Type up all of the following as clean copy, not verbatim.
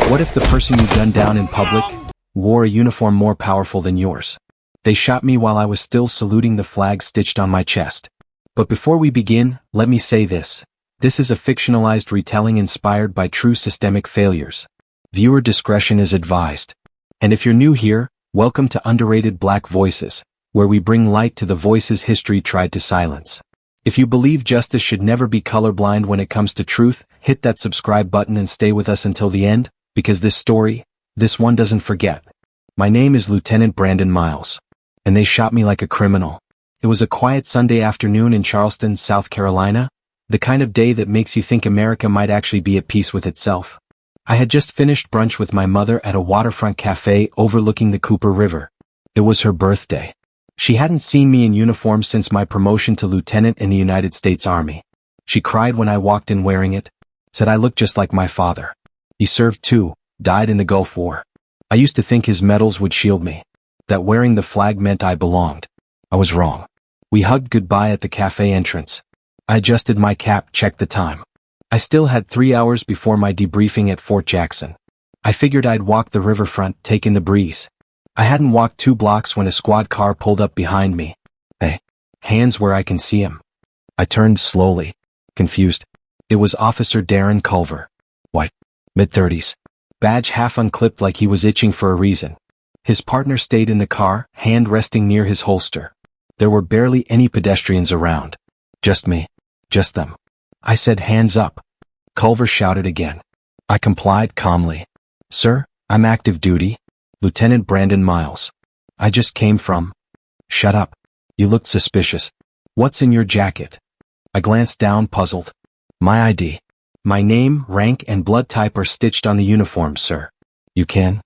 What if the person you gunned down in public wore a uniform more powerful than yours? They shot me while I was still saluting the flag stitched on my chest. But before we begin, let me say this. This is a fictionalized retelling inspired by true systemic failures. Viewer discretion is advised. And if you're new here, welcome to Underrated Black Voices, where we bring light to the voices history tried to silence. If you believe justice should never be colorblind when it comes to truth, hit that subscribe button and stay with us until the end, because this story, this one doesn't forget. My name is Lieutenant Brandon Myles. And they shot me like a criminal. It was a quiet Sunday afternoon in Charleston, South Carolina, the kind of day that makes you think America might actually be at peace with itself. I had just finished brunch with my mother at a waterfront cafe overlooking the Cooper River. It was her birthday. She hadn't seen me in uniform since my promotion to lieutenant in the United States Army. She cried when I walked in wearing it, said I looked just like my father. He served too, died in the Gulf War. I used to think his medals would shield me, that wearing the flag meant I belonged. I was wrong. We hugged goodbye at the cafe entrance. I adjusted my cap, checked the time. I still had 3 hours before my debriefing at Fort Jackson. I figured I'd walk the riverfront, take in the breeze. I hadn't walked 2 blocks when a squad car pulled up behind me. Hey, hands where I can see him. I turned slowly, confused. It was Officer Darren Culver. White, mid-30s. Badge half unclipped like he was itching for a reason. His partner stayed in the car, hand resting near his holster. There were barely any pedestrians around. Just me. Just them. I said hands up. Culver shouted again. I complied calmly. Sir, I'm active duty. Lieutenant Brandon Myles. I just came from. Shut up. You looked suspicious. What's in your jacket? I glanced down, puzzled. My ID. My name, rank, and blood type are stitched on the uniform, sir. You can?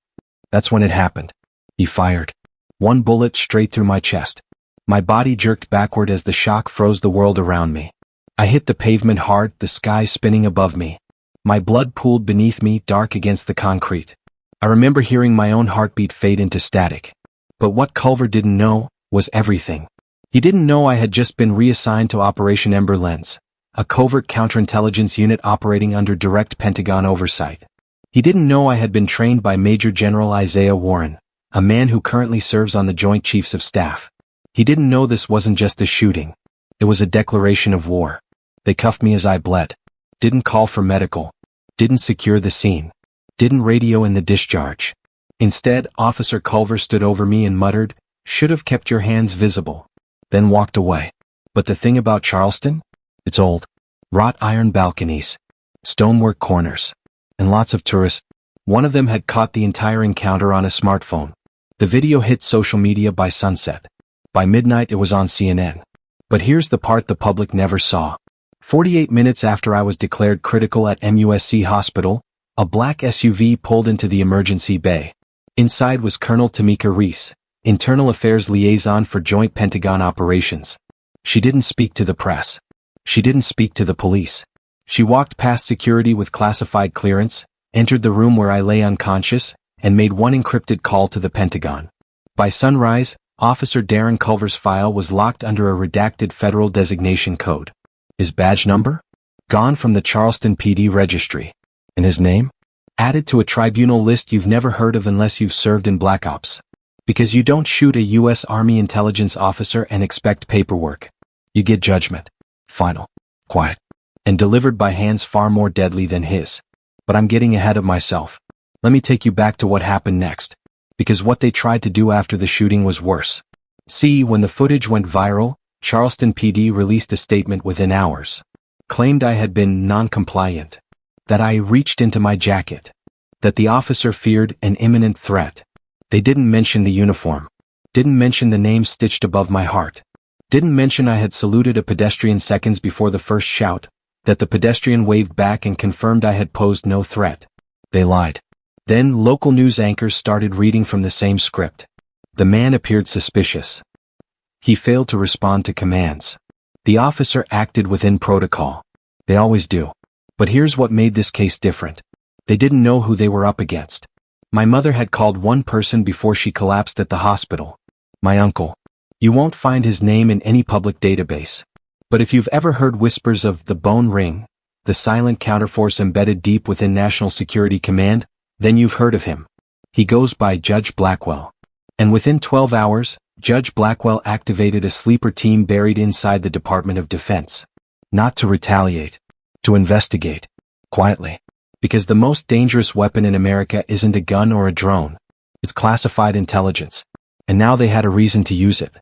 That's when it happened. He fired. 1 bullet straight through my chest. My body jerked backward as the shock froze the world around me. I hit the pavement hard, the sky spinning above me. My blood pooled beneath me, dark against the concrete. I remember hearing my own heartbeat fade into static. But what Culver didn't know was everything. He didn't know I had just been reassigned to Operation Ember Lens, a covert counterintelligence unit operating under direct Pentagon oversight. He didn't know I had been trained by Major General Isaiah Warren, a man who currently serves on the Joint Chiefs of Staff. He didn't know this wasn't just a shooting. It was a declaration of war. They cuffed me as I bled. Didn't call for medical. Didn't secure the scene. Didn't radio in the discharge. Instead, Officer Culver stood over me and muttered, "Should have kept your hands visible." Then walked away. But the thing about Charleston? It's old. Wrought iron balconies. Stonework corners. And lots of tourists. One of them had caught the entire encounter on a smartphone. The video hit social media by sunset. By midnight it was on CNN. But here's the part the public never saw. 48 minutes after I was declared critical at MUSC Hospital, a black SUV pulled into the emergency bay. Inside was Colonel Tamika Reese, Internal Affairs Liaison for Joint Pentagon Operations. She didn't speak to the press. She didn't speak to the police. She walked past security with classified clearance, entered the room where I lay unconscious, and made one encrypted call to the Pentagon. By sunrise, Officer Darren Culver's file was locked under a redacted federal designation code. His badge number? Gone from the Charleston PD registry. And his name? Added to a tribunal list you've never heard of unless you've served in Black Ops. Because you don't shoot a U.S. Army intelligence officer and expect paperwork. You get judgment. Final. Quiet. And delivered by hands far more deadly than his. But I'm getting ahead of myself. Let me take you back to what happened next. Because what they tried to do after the shooting was worse. See, when the footage went viral, Charleston PD released a statement within hours. Claimed I had been non-compliant. That I reached into my jacket. That the officer feared an imminent threat. They didn't mention the uniform. Didn't mention the name stitched above my heart. Didn't mention I had saluted a pedestrian seconds before the first shout. That the pedestrian waved back and confirmed I had posed no threat. They lied. Then local news anchors started reading from the same script. The man appeared suspicious. He failed to respond to commands. The officer acted within protocol. They always do. But here's what made this case different. They didn't know who they were up against. My mother had called one person before she collapsed at the hospital. My uncle. You won't find his name in any public database. But if you've ever heard whispers of the Bone Ring, the silent counterforce embedded deep within National Security Command, Then you've heard of him. He goes by Judge Blackwell. And within 12 hours, Judge Blackwell activated a sleeper team buried inside the Department of Defense. Not to retaliate. To investigate. Quietly. Because the most dangerous weapon in America isn't a gun or a drone. It's classified intelligence. And now they had a reason to use it.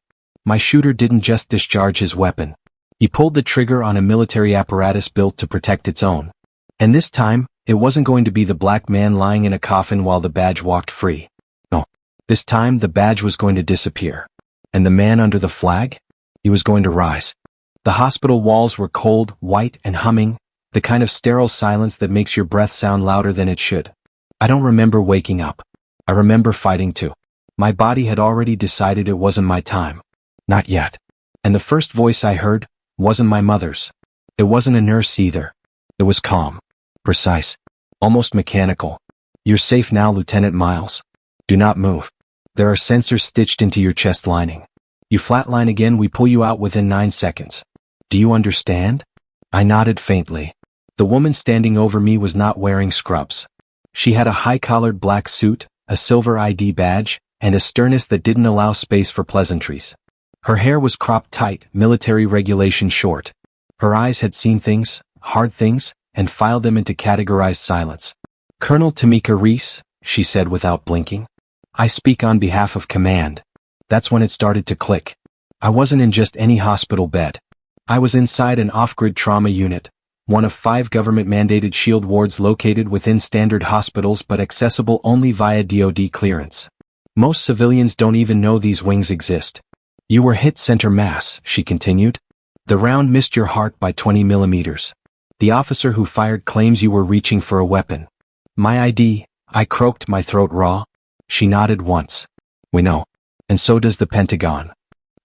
My shooter didn't just discharge his weapon. He pulled the trigger on a military apparatus built to protect its own. And this time, it wasn't going to be the black man lying in a coffin while the badge walked free. No. This time, the badge was going to disappear. And the man under the flag? He was going to rise. The hospital walls were cold, white, and humming, the kind of sterile silence that makes your breath sound louder than it should. I don't remember waking up. I remember fighting too. My body had already decided it wasn't my time. Not yet. And the first voice I heard wasn't my mother's. It wasn't a nurse either. It was calm. Precise. Almost mechanical. You're safe now, Lieutenant Myles. Do not move. There are sensors stitched into your chest lining. You flatline again, we pull you out within 9 seconds. Do you understand? I nodded faintly. The woman standing over me was not wearing scrubs. She had a high-collared black suit, a silver ID badge, and a sternness that didn't allow space for pleasantries. Her hair was cropped tight, military regulation short. Her eyes had seen things, hard things, and filed them into categorized silence. Colonel Tamika Reese, she said without blinking. I speak on behalf of command. That's when it started to click. I wasn't in just any hospital bed. I was inside an off-grid trauma unit, one of 5 government-mandated shield wards located within standard hospitals but accessible only via DoD clearance. Most civilians don't even know these wings exist. You were hit center mass, she continued. The round missed your heart by 20 millimeters. The officer who fired claims you were reaching for a weapon. My ID, I croaked, my throat raw. She nodded once. We know. And so does the Pentagon.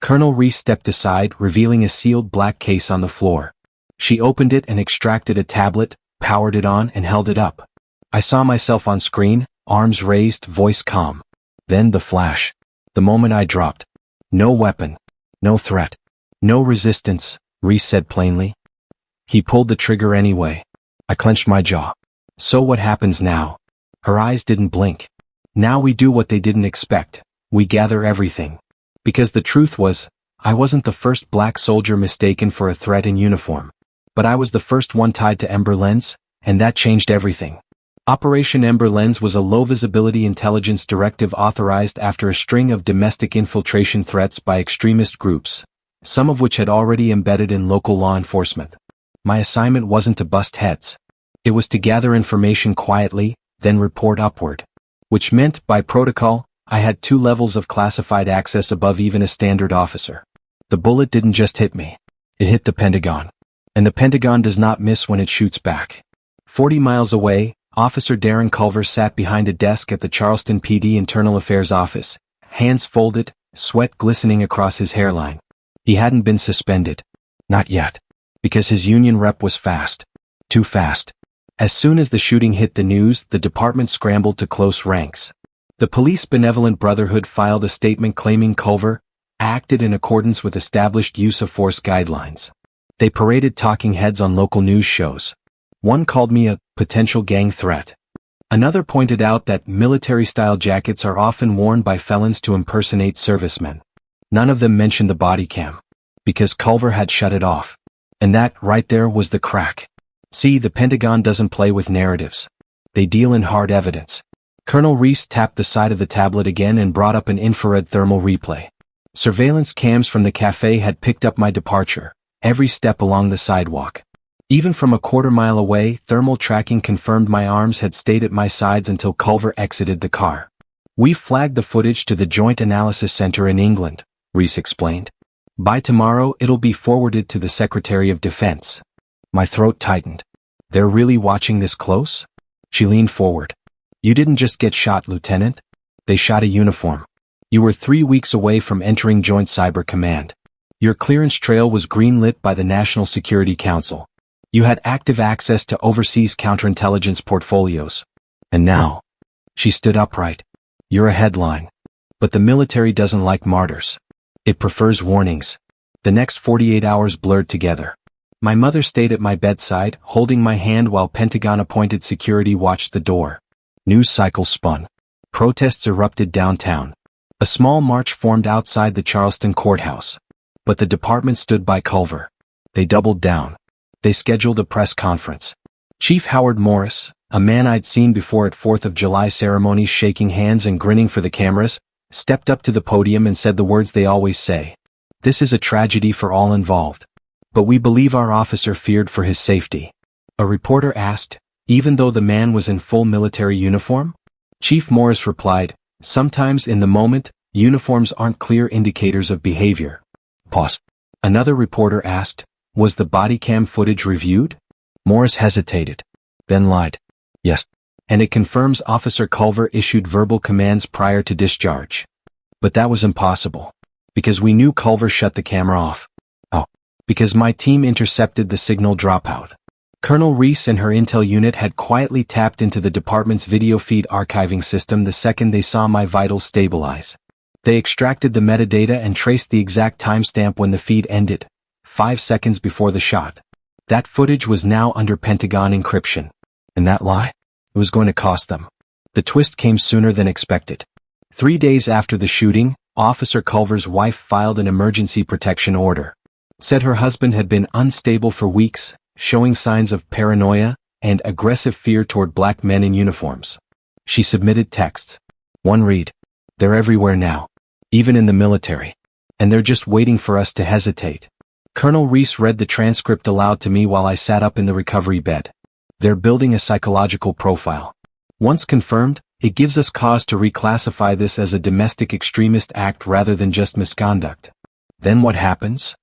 Colonel Reese stepped aside, revealing a sealed black case on the floor. She opened it and extracted a tablet, powered it on and held it up. I saw myself on screen, arms raised, voice calm. Then the flash. The moment I dropped. No weapon. No threat. No resistance, Reese said plainly. He pulled the trigger anyway. I clenched my jaw. So what happens now? Her eyes didn't blink. Now we do what they didn't expect. We gather everything. Because the truth was, I wasn't the first black soldier mistaken for a threat in uniform. But I was the first one tied to Ember Lens, and that changed everything. Operation Ember Lens was a low-visibility intelligence directive authorized after a string of domestic infiltration threats by extremist groups, some of which had already embedded in local law enforcement. My assignment wasn't to bust heads. It was to gather information quietly, then report upward. Which meant, by protocol, I had 2 levels of classified access above even a standard officer. The bullet didn't just hit me. It hit the Pentagon. And the Pentagon does not miss when it shoots back. 40 miles away, Officer Darren Culver sat behind a desk at the Charleston PD Internal Affairs office, hands folded, sweat glistening across his hairline. He hadn't been suspended. Not yet. Because his union rep was fast. Too fast. As soon as the shooting hit the news, the department scrambled to close ranks. The police benevolent Brotherhood filed a statement claiming Culver acted in accordance with established use of force guidelines. They paraded talking heads on local news shows. One called me a potential gang threat. Another pointed out that military-style jackets are often worn by felons to impersonate servicemen. None of them mentioned the body cam. Because Culver had shut it off. And that, right there, was the crack. See, the Pentagon doesn't play with narratives. They deal in hard evidence. Colonel Reese tapped the side of the tablet again and brought up an infrared thermal replay. Surveillance cams from the cafe had picked up my departure, every step along the sidewalk. Even from a quarter-mile away, thermal tracking confirmed my arms had stayed at my sides until Culver exited the car. We flagged the footage to the Joint Analysis Center in England, Reese explained. By tomorrow, it'll be forwarded to the Secretary of Defense. My throat tightened. They're really watching this close? She leaned forward. You didn't just get shot, Lieutenant. They shot a uniform. You were 3 weeks away from entering Joint Cyber Command. Your clearance trail was green-lit by the National Security Council. You had active access to overseas counterintelligence portfolios. And now, she stood upright. You're a headline. But the military doesn't like martyrs. It prefers warnings. The next 48 hours blurred together. My mother stayed at my bedside, holding my hand while Pentagon-appointed security watched the door. News cycles spun. Protests erupted downtown. A small march formed outside the Charleston courthouse. But the department stood by Culver. They doubled down. They scheduled a press conference. Chief Howard Morris, a man I'd seen before at 4th of July ceremonies shaking hands and grinning for the cameras, stepped up to the podium and said the words they always say. This is a tragedy for all involved. But we believe our officer feared for his safety. A reporter asked, even though the man was in full military uniform? Chief Morris replied, sometimes in the moment, uniforms aren't clear indicators of behavior. Pause. Another reporter asked, was the body cam footage reviewed? Morris hesitated. Then lied. Yes. And it confirms Officer Culver issued verbal commands prior to discharge. But that was impossible. Because we knew Culver shut the camera off. Oh. Because my team intercepted the signal dropout. Colonel Reese and her intel unit had quietly tapped into the department's video feed archiving system the second they saw my vitals stabilize. They extracted the metadata and traced the exact timestamp when the feed ended, 5 seconds before the shot. That footage was now under Pentagon encryption. And that lie? It was going to cost them. The twist came sooner than expected. 3 days after the shooting, Officer Culver's wife filed an emergency protection order. Said her husband had been unstable for weeks, showing signs of paranoia and aggressive fear toward black men in uniforms. She submitted texts. One read, they're everywhere now, even in the military, and they're just waiting for us to hesitate. Colonel Reese read the transcript aloud to me while I sat up in the recovery bed. They're building a psychological profile. Once confirmed, it gives us cause to reclassify this as a domestic extremist act rather than just misconduct. Then what happens?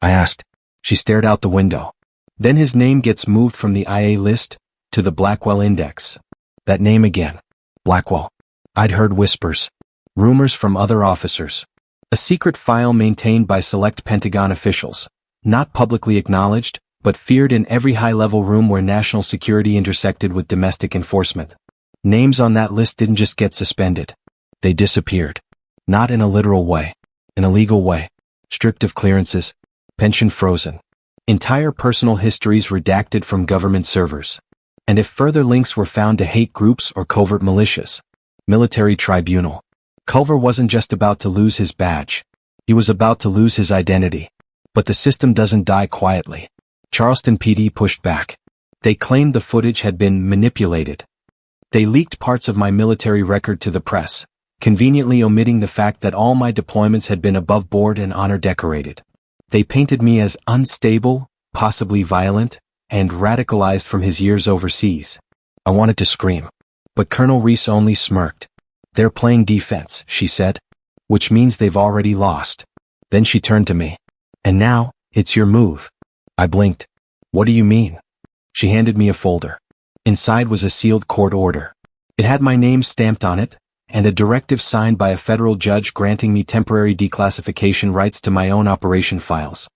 I asked. She stared out the window. Then his name gets moved from the IA list to the Blackwell Index. That name again. Blackwell. I'd heard whispers. Rumors from other officers. A secret file maintained by select Pentagon officials. Not publicly acknowledged, but feared in every high-level room where national security intersected with domestic enforcement. Names on that list didn't just get suspended. They disappeared. Not in a literal way. In a legal way. Stripped of clearances. Pension frozen. Entire personal histories redacted from government servers. And if further links were found to hate groups or covert militias. Military tribunal. Culver wasn't just about to lose his badge. He was about to lose his identity. But the system doesn't die quietly. Charleston PD pushed back. They claimed the footage had been manipulated. They leaked parts of my military record to the press, conveniently omitting the fact that all my deployments had been above board and honor decorated. They painted me as unstable, possibly violent, and radicalized from his years overseas. I wanted to scream. But Colonel Reese only smirked. They're playing defense, she said. Which means they've already lost. Then she turned to me. And now, it's your move. I blinked. What do you mean? She handed me a folder. Inside was a sealed court order. It had my name stamped on it, and a directive signed by a federal judge granting me temporary declassification rights to my own operation files.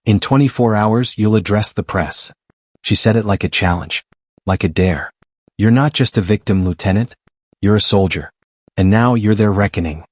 In 24 hours you'll address the press. She said it like a challenge. Like a dare. You're not just a victim, Lieutenant. You're a soldier. And now you're their reckoning.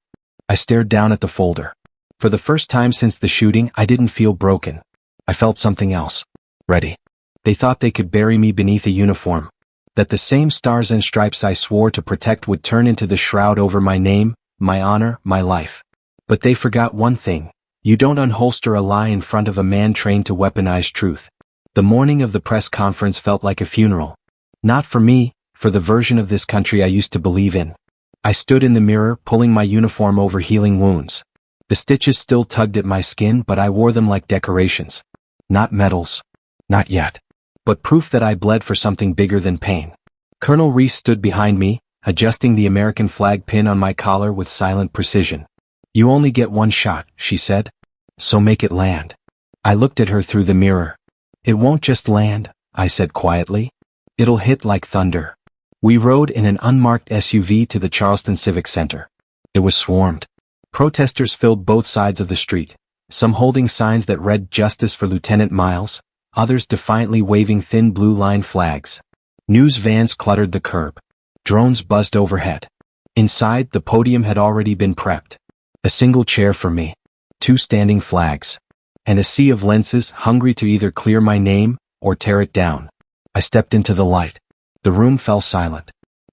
I stared down at the folder. For the first time since the shooting, I didn't feel broken. I felt something else. Ready. They thought they could bury me beneath a uniform. That the same stars and stripes I swore to protect would turn into the shroud over my name, my honor, my life. But they forgot one thing. You don't unholster a lie in front of a man trained to weaponize truth. The morning of the press conference felt like a funeral. Not for me, for the version of this country I used to believe in. I stood in the mirror, pulling my uniform over healing wounds. The stitches still tugged at my skin, but I wore them like decorations. Not medals. Not yet. But proof that I bled for something bigger than pain. Colonel Reese stood behind me, adjusting the American flag pin on my collar with silent precision. You only get one shot, she said. So make it land. I looked at her through the mirror. It won't just land, I said quietly. It'll hit like thunder. We rode in an unmarked SUV to the Charleston Civic Center. It was swarmed. Protesters filled both sides of the street, some holding signs that read "Justice for Lieutenant Myles," others defiantly waving thin blue line flags. News vans cluttered the curb. Drones buzzed overhead. Inside, the podium had already been prepped. A single chair for me. 2 standing flags. And a sea of lenses hungry to either clear my name or tear it down. I stepped into the light. The room fell silent.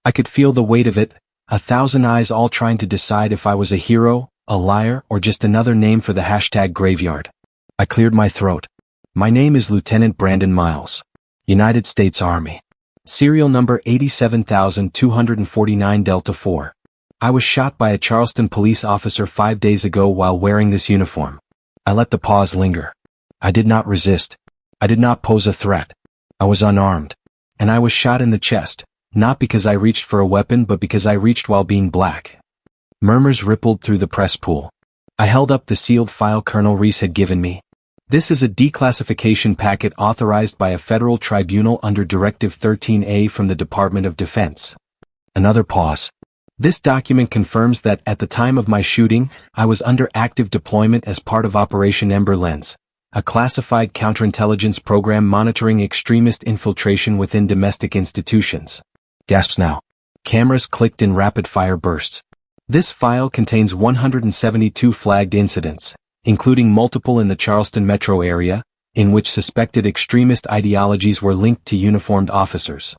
I could feel the weight of it, 1,000 eyes all trying to decide if I was a hero, a liar, or just another name for the #graveyard. I cleared my throat. My name is Lieutenant Brandon Myles. United States Army. Serial number 87249 Delta 4. I was shot by a Charleston police officer 5 days ago while wearing this uniform. I let the pause linger. I did not resist. I did not pose a threat. I was unarmed. And I was shot in the chest, not because I reached for a weapon but because I reached while being black. Murmurs rippled through the press pool. I held up the sealed file Colonel Reese had given me. This is a declassification packet authorized by a federal tribunal under Directive 13A from the Department of Defense. Another pause. This document confirms that at the time of my shooting, I was under active deployment as part of Operation Ember Lens, a classified counterintelligence program monitoring extremist infiltration within domestic institutions. Gasps now. Cameras clicked in rapid-fire bursts. This file contains 172 flagged incidents, including multiple in the Charleston metro area, in which suspected extremist ideologies were linked to uniformed officers.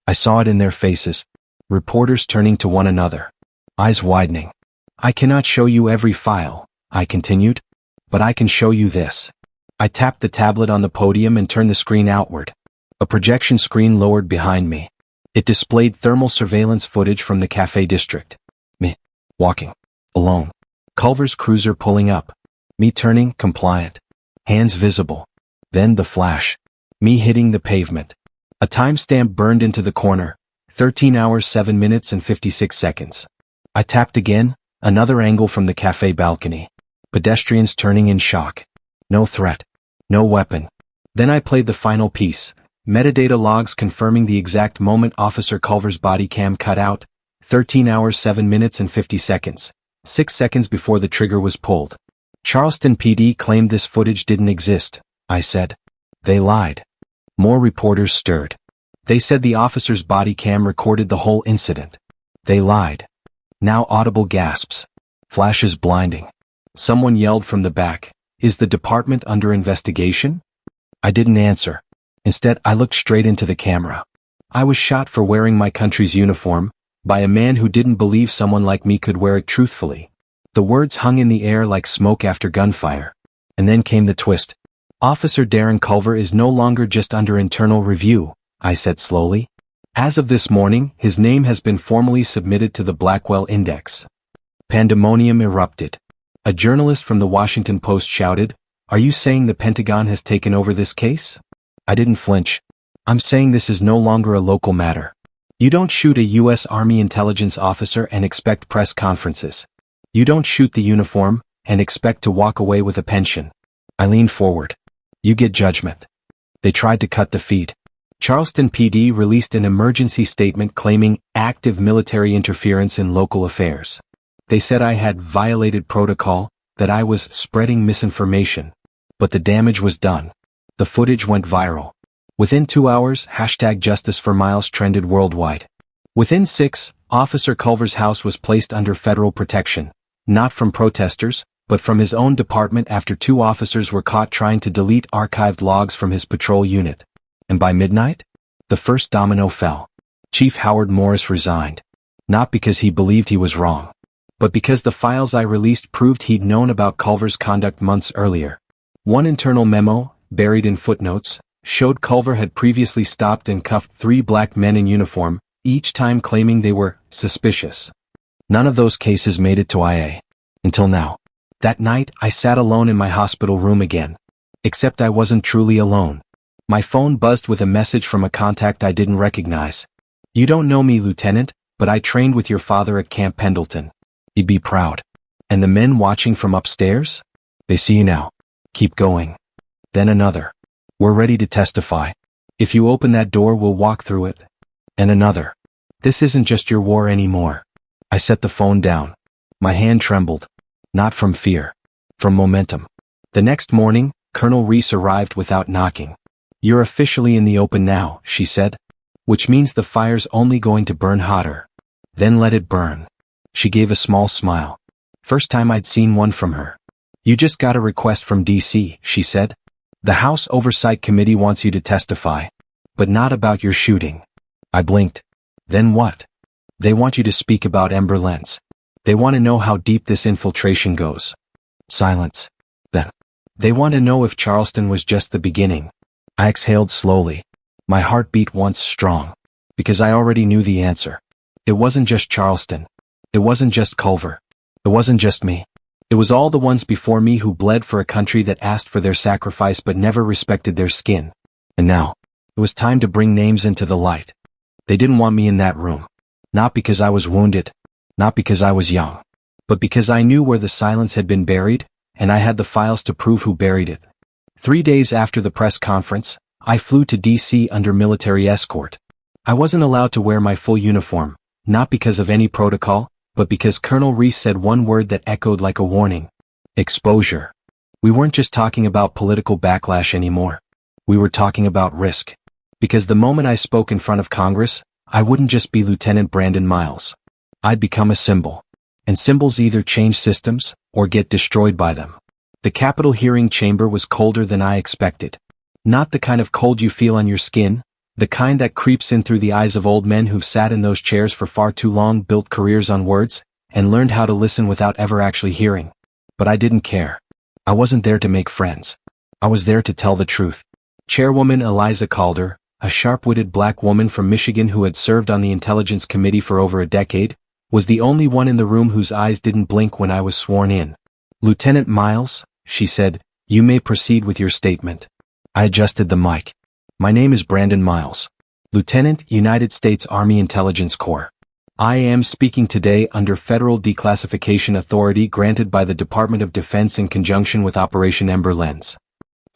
I saw it in their faces, reporters turning to one another, eyes widening. I cannot show you every file, I continued, but I can show you this. I tapped the tablet on the podium and turned the screen outward. A projection screen lowered behind me. It displayed thermal surveillance footage from the Cafe District. Me, walking, alone. Culver's cruiser pulling up. Me turning, compliant. Hands visible. Then the flash. Me hitting the pavement. A timestamp burned into the corner. 13 hours 7 minutes and 56 seconds. I tapped again, another angle from the cafe balcony. Pedestrians turning in shock. No threat. No weapon. Then I played the final piece. Metadata logs confirming the exact moment Officer Culver's body cam cut out. 13 hours 7 minutes and 50 seconds. 6 seconds before the trigger was pulled. Charleston PD claimed this footage didn't exist, I said. They lied. More reporters stirred. They said the officer's body cam recorded the whole incident. They lied. Now audible gasps. Flashes blinding. Someone yelled from the back, "Is the department under investigation?" I didn't answer. Instead, I looked straight into the camera. I was shot for wearing my country's uniform, by a man who didn't believe someone like me could wear it truthfully. The words hung in the air like smoke after gunfire. And then came the twist. Officer Darren Culver is no longer just under internal review, I said slowly. As of this morning, his name has been formally submitted to the Blackwell Index. Pandemonium erupted. A journalist from the Washington Post shouted, "Are you saying the Pentagon has taken over this case?" I didn't flinch. I'm saying this is no longer a local matter. You don't shoot a U.S. Army intelligence officer and expect press conferences. You don't shoot the uniform and expect to walk away with a pension. I leaned forward. You get judgment. They tried to cut the feed. Charleston PD released an emergency statement claiming active military interference in local affairs. They said I had violated protocol, that I was spreading misinformation. But the damage was done. The footage went viral. Within 2 hours, #JusticeForMyles trended worldwide. Within 6, Officer Culver's house was placed under federal protection, not from protesters, but from his own department after 2 officers were caught trying to delete archived logs from his patrol unit. And by midnight, the first domino fell. Chief Howard Morris resigned. Not because he believed he was wrong, but because the files I released proved he'd known about Culver's conduct months earlier. One internal memo, buried in footnotes, showed Culver had previously stopped and cuffed 3 black men in uniform, each time claiming they were suspicious. None of those cases made it to IA. Until now. That night, I sat alone in my hospital room again. Except I wasn't truly alone. My phone buzzed with a message from a contact I didn't recognize. "You don't know me, Lieutenant, but I trained with your father at Camp Pendleton. He'd be proud." And the men watching from upstairs? "They see you now. Keep going." Then another. "We're ready to testify. If you open that door, we'll walk through it." And another. "This isn't just your war anymore." I set the phone down. My hand trembled. Not from fear. From momentum. The next morning, Colonel Reese arrived without knocking. "You're officially in the open now," she said. "Which means the fire's only going to burn hotter. Then let it burn." She gave a small smile. First time I'd seen one from her. "You just got a request from D.C., she said. "The House Oversight Committee wants you to testify. But not about your shooting." I blinked. "Then what?" They want you to speak about Ember Lens. They want to know how deep this infiltration goes. Silence. Then. They want to know if Charleston was just the beginning. I exhaled slowly. My heart beat once strong. Because I already knew the answer. It wasn't just Charleston. It wasn't just Culver. It wasn't just me. It was all the ones before me who bled for a country that asked for their sacrifice but never respected their skin. And now, it was time to bring names into the light. They didn't want me in that room. Not because I was wounded. Not because I was young. But because I knew where the silence had been buried, and I had the files to prove who buried it. 3 days after the press conference, I flew to D.C. under military escort. I wasn't allowed to wear my full uniform, not because of any protocol, but because Colonel Reese said one word that echoed like a warning. Exposure. We weren't just talking about political backlash anymore. We were talking about risk. Because the moment I spoke in front of Congress, I wouldn't just be Lieutenant Brandon Myles. I'd become a symbol. And symbols either change systems, or get destroyed by them. The Capitol hearing chamber was colder than I expected. Not the kind of cold you feel on your skin, the kind that creeps in through the eyes of old men who've sat in those chairs for far too long, built careers on words, and learned how to listen without ever actually hearing. But I didn't care. I wasn't there to make friends. I was there to tell the truth. Chairwoman Eliza Calder, a sharp-witted black woman from Michigan who had served on the Intelligence Committee for over a decade, was the only one in the room whose eyes didn't blink when I was sworn in. Lieutenant Myles, she said, you may proceed with your statement. I adjusted the mic. My name is Brandon Myles, Lieutenant, United States Army Intelligence Corps. I am speaking today under federal declassification authority granted by the Department of Defense in conjunction with Operation Ember Lens.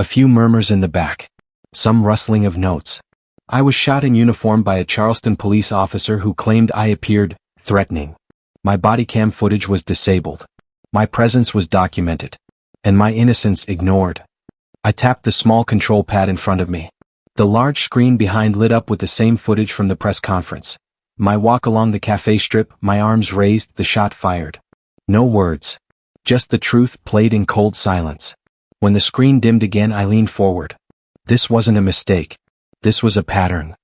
A few murmurs in the back. Some rustling of notes. I was shot in uniform by a Charleston police officer who claimed I appeared threatening. My body cam footage was disabled. My presence was documented. And my innocence ignored. I tapped the small control pad in front of me. The large screen behind lit up with the same footage from the press conference. My walk along the cafe strip, my arms raised, the shot fired. No words. Just the truth played in cold silence. When the screen dimmed again, I leaned forward. This wasn't a mistake. This was a pattern.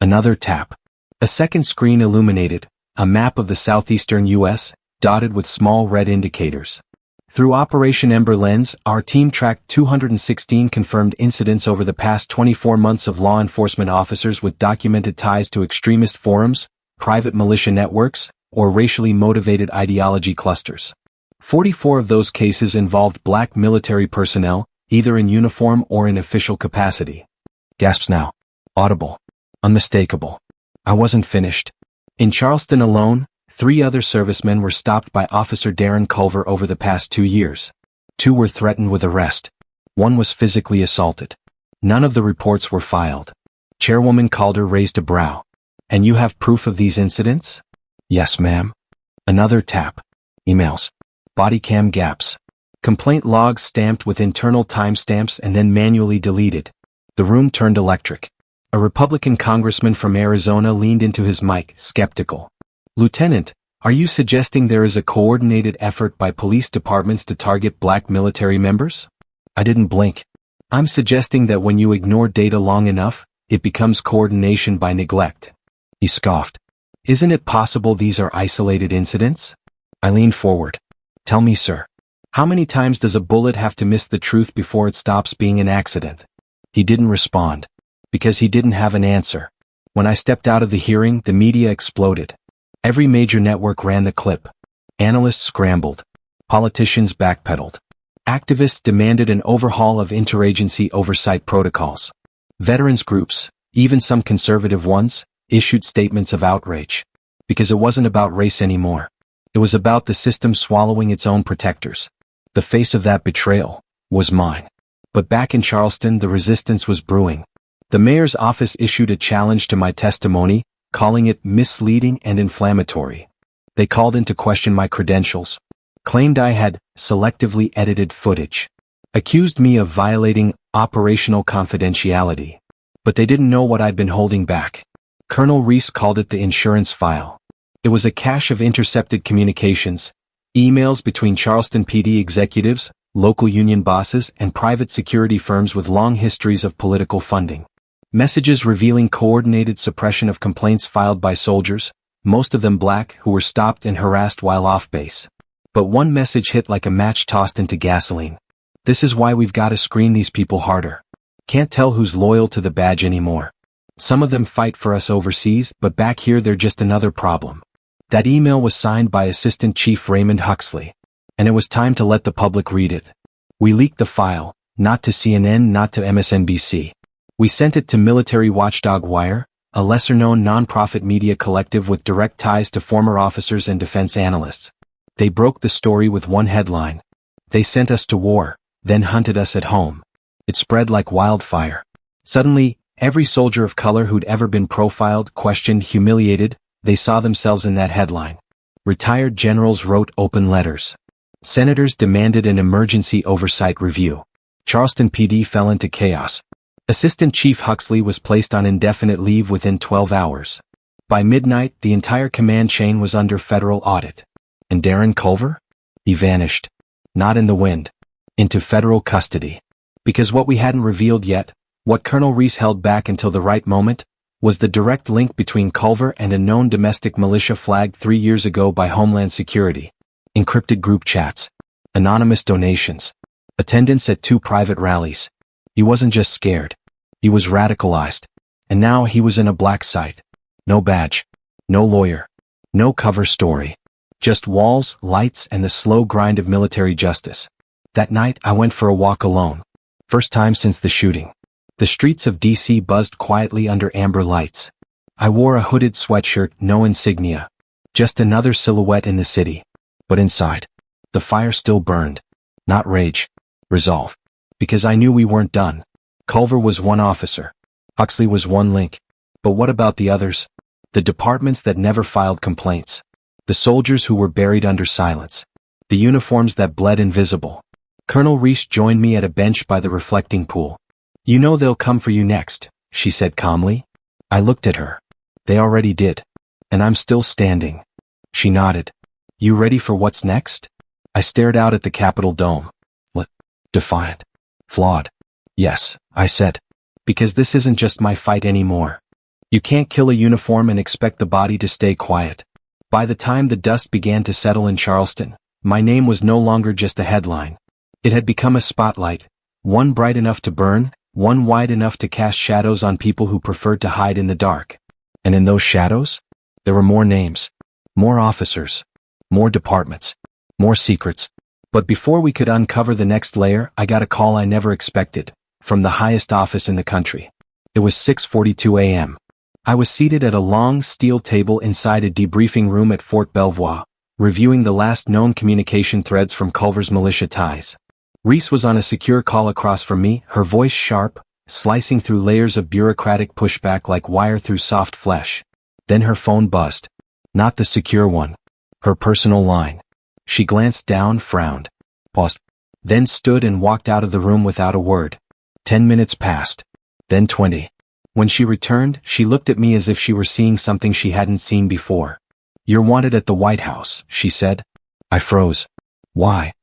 Another tap. A second screen illuminated, a map of the southeastern U.S., dotted with small red indicators. Through Operation Ember Lens, our team tracked 216 confirmed incidents over the past 24 months of law enforcement officers with documented ties to extremist forums, private militia networks, or racially motivated ideology clusters. 44 of those cases involved black military personnel, either in uniform or in official capacity. Gasps now. Audible. Unmistakable. I wasn't finished. In Charleston alone, 3 other servicemen were stopped by Officer Darren Culver over the past 2 years. 2 were threatened with arrest. 1 was physically assaulted. None of the reports were filed. Chairwoman Calder raised a brow. And you have proof of these incidents? Yes, ma'am. Another tap. Emails. Body cam gaps. Complaint logs stamped with internal timestamps and then manually deleted. The room turned electric. A Republican congressman from Arizona leaned into his mic, skeptical. Lieutenant, are you suggesting there is a coordinated effort by police departments to target black military members? I didn't blink. I'm suggesting that when you ignore data long enough, it becomes coordination by neglect. He scoffed. Isn't it possible these are isolated incidents? I leaned forward. Tell me, sir. How many times does a bullet have to miss the truth before it stops being an accident? He didn't respond. Because he didn't have an answer. When I stepped out of the hearing, the media exploded. Every major network ran the clip. Analysts scrambled. Politicians backpedaled. Activists demanded an overhaul of interagency oversight protocols. Veterans groups, even some conservative ones, issued statements of outrage. Because it wasn't about race anymore. It was about the system swallowing its own protectors. The face of that betrayal was mine. But back in Charleston, the resistance was brewing. The mayor's office issued a challenge to my testimony, calling it misleading and inflammatory. They called into question my credentials, claimed I had selectively edited footage, accused me of violating operational confidentiality. But they didn't know what I'd been holding back. Colonel Reese called it the insurance file. It was a cache of intercepted communications, emails between Charleston PD executives, local union bosses, and private security firms with long histories of political funding. Messages revealing coordinated suppression of complaints filed by soldiers, most of them black, who were stopped and harassed while off base. But one message hit like a match tossed into gasoline. This is why we've got to screen these people harder. Can't tell who's loyal to the badge anymore. Some of them fight for us overseas, but back here they're just another problem. That email was signed by Assistant Chief Raymond Huxley. And it was time to let the public read it. We leaked the file, not to CNN, not to MSNBC. We sent it to Military Watchdog Wire, a lesser-known non-profit media collective with direct ties to former officers and defense analysts. They broke the story with one headline. They sent us to war, then hunted us at home. It spread like wildfire. Suddenly, every soldier of color who'd ever been profiled, questioned, humiliated, they saw themselves in that headline. Retired generals wrote open letters. Senators demanded an emergency oversight review. Charleston PD fell into chaos. Assistant Chief Huxley was placed on indefinite leave within 12 hours. By midnight, the entire command chain was under federal audit. And Darren Culver? He vanished. Not in the wind. Into federal custody. Because what we hadn't revealed yet, what Colonel Reese held back until the right moment, was the direct link between Culver and a known domestic militia flagged 3 years ago by Homeland Security. Encrypted group chats. Anonymous donations. Attendance at 2 private rallies. He wasn't just scared. He was radicalized. And now he was in a black site. No badge. No lawyer. No cover story. Just walls, lights, and the slow grind of military justice. That night I went for a walk alone. First time since the shooting. The streets of DC buzzed quietly under amber lights. I wore a hooded sweatshirt, no insignia. Just another silhouette in the city. But inside, the fire still burned. Not rage. Resolve. Because I knew we weren't done. Culver was one officer. Huxley was one link. But what about the others? The departments that never filed complaints. The soldiers who were buried under silence. The uniforms that bled invisible. Colonel Reese joined me at a bench by the reflecting pool. You know they'll come for you next, she said calmly. I looked at her. They already did. And I'm still standing. She nodded. You ready for what's next? I stared out at the Capitol dome. What? Defiant. Flawed. Yes, I said. Because this isn't just my fight anymore. You can't kill a uniform and expect the body to stay quiet. By the time the dust began to settle in Charleston, my name was no longer just a headline. It had become a spotlight, one bright enough to burn, one wide enough to cast shadows on people who preferred to hide in the dark. And in those shadows, there were more names, more officers, more departments, more secrets. But before we could uncover the next layer, I got a call I never expected, from the highest office in the country. It was 6:42 a.m. I was seated at a long steel table inside a debriefing room at Fort Belvoir, reviewing the last known communication threads from Culver's militia ties. Reese was on a secure call across from me, her voice sharp, slicing through layers of bureaucratic pushback like wire through soft flesh. Then her phone buzzed. Not the secure one. Her personal line. She glanced down, frowned, paused, then stood and walked out of the room without a word. 10 minutes passed. Then 20. When she returned, she looked at me as if she were seeing something she hadn't seen before. You're wanted at the White House, she said. I froze. Why?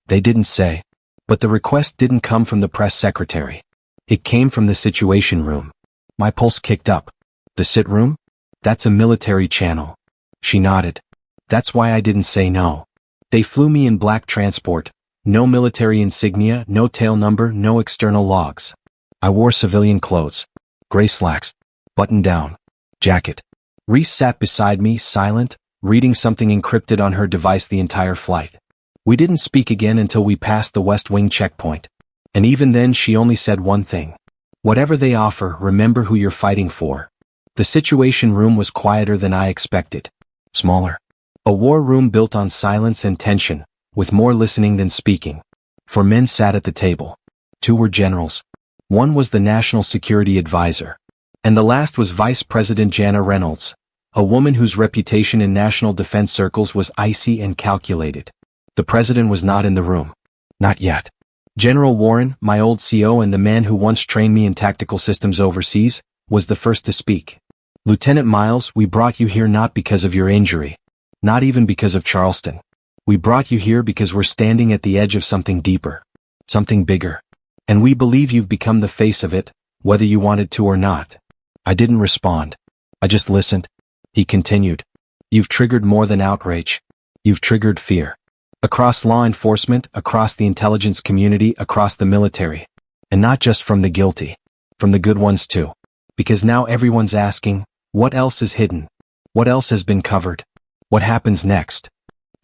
They didn't say. But the request didn't come from the press secretary. It came from the Situation Room. My pulse kicked up. The sit room? That's a military channel. She nodded. That's why I didn't say no. They flew me in black transport. No military insignia, no tail number, no external logs. I wore civilian clothes. Gray slacks. Button down. Jacket. Reese sat beside me, silent, reading something encrypted on her device the entire flight. We didn't speak again until we passed the West Wing checkpoint. And even then she only said one thing. Whatever they offer, remember who you're fighting for. The Situation Room was quieter than I expected. Smaller. A war room built on silence and tension, with more listening than speaking. 4 men sat at the table. 2 were generals. 1 was the National Security Advisor. And the last was Vice President Jana Reynolds, a woman whose reputation in national defense circles was icy and calculated. The president was not in the room. Not yet. General Warren, my old CO and the man who once trained me in tactical systems overseas, was the first to speak. Lieutenant Myles, we brought you here not because of your injury. Not even because of Charleston. We brought you here because we're standing at the edge of something deeper. Something bigger. And we believe you've become the face of it, whether you wanted to or not. I didn't respond. I just listened. He continued. You've triggered more than outrage. You've triggered fear. Across law enforcement, across the intelligence community, across the military. And not just from the guilty. From the good ones too. Because now everyone's asking, what else is hidden? What else has been covered? What happens next?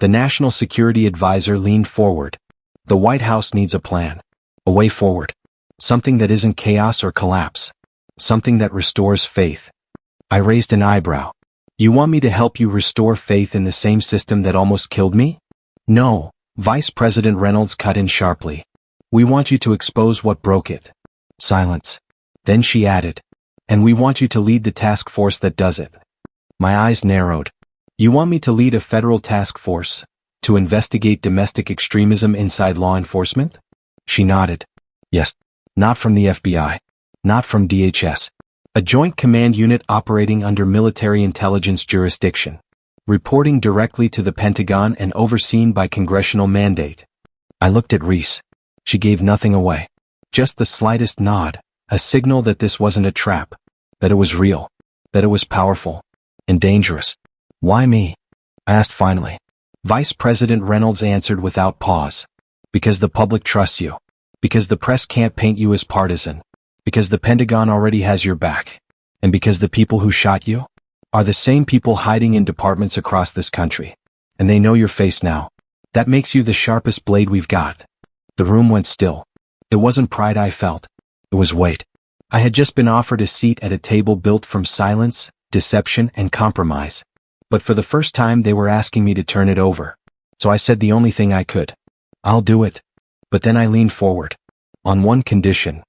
The National Security Advisor leaned forward. The White House needs a plan. A way forward. Something that isn't chaos or collapse. Something that restores faith. I raised an eyebrow. You want me to help you restore faith in the same system that almost killed me? No, Vice President Reynolds cut in sharply. We want you to expose what broke it. Silence. Then she added. And we want you to lead the task force that does it. My eyes narrowed. You want me to lead a federal task force? To investigate domestic extremism inside law enforcement? She nodded. Yes. Not from the FBI. Not from DHS. A joint command unit operating under military intelligence jurisdiction. Reporting directly to the Pentagon and overseen by congressional mandate. I looked at Reese. She gave nothing away. Just the slightest nod, a signal that this wasn't a trap. That it was real. That it was powerful. And dangerous. Why me? I asked finally. Vice President Reynolds answered without pause. Because the public trusts you. Because the press can't paint you as partisan. Because the Pentagon already has your back. And because the people who shot you are the same people hiding in departments across this country. And they know your face now. That makes you the sharpest blade we've got. The room went still. It wasn't pride I felt. It was weight. I had just been offered a seat at a table built from silence, deception, and compromise. But for the first time they were asking me to turn it over. So I said the only thing I could. I'll do it. But then I leaned forward. On one condition.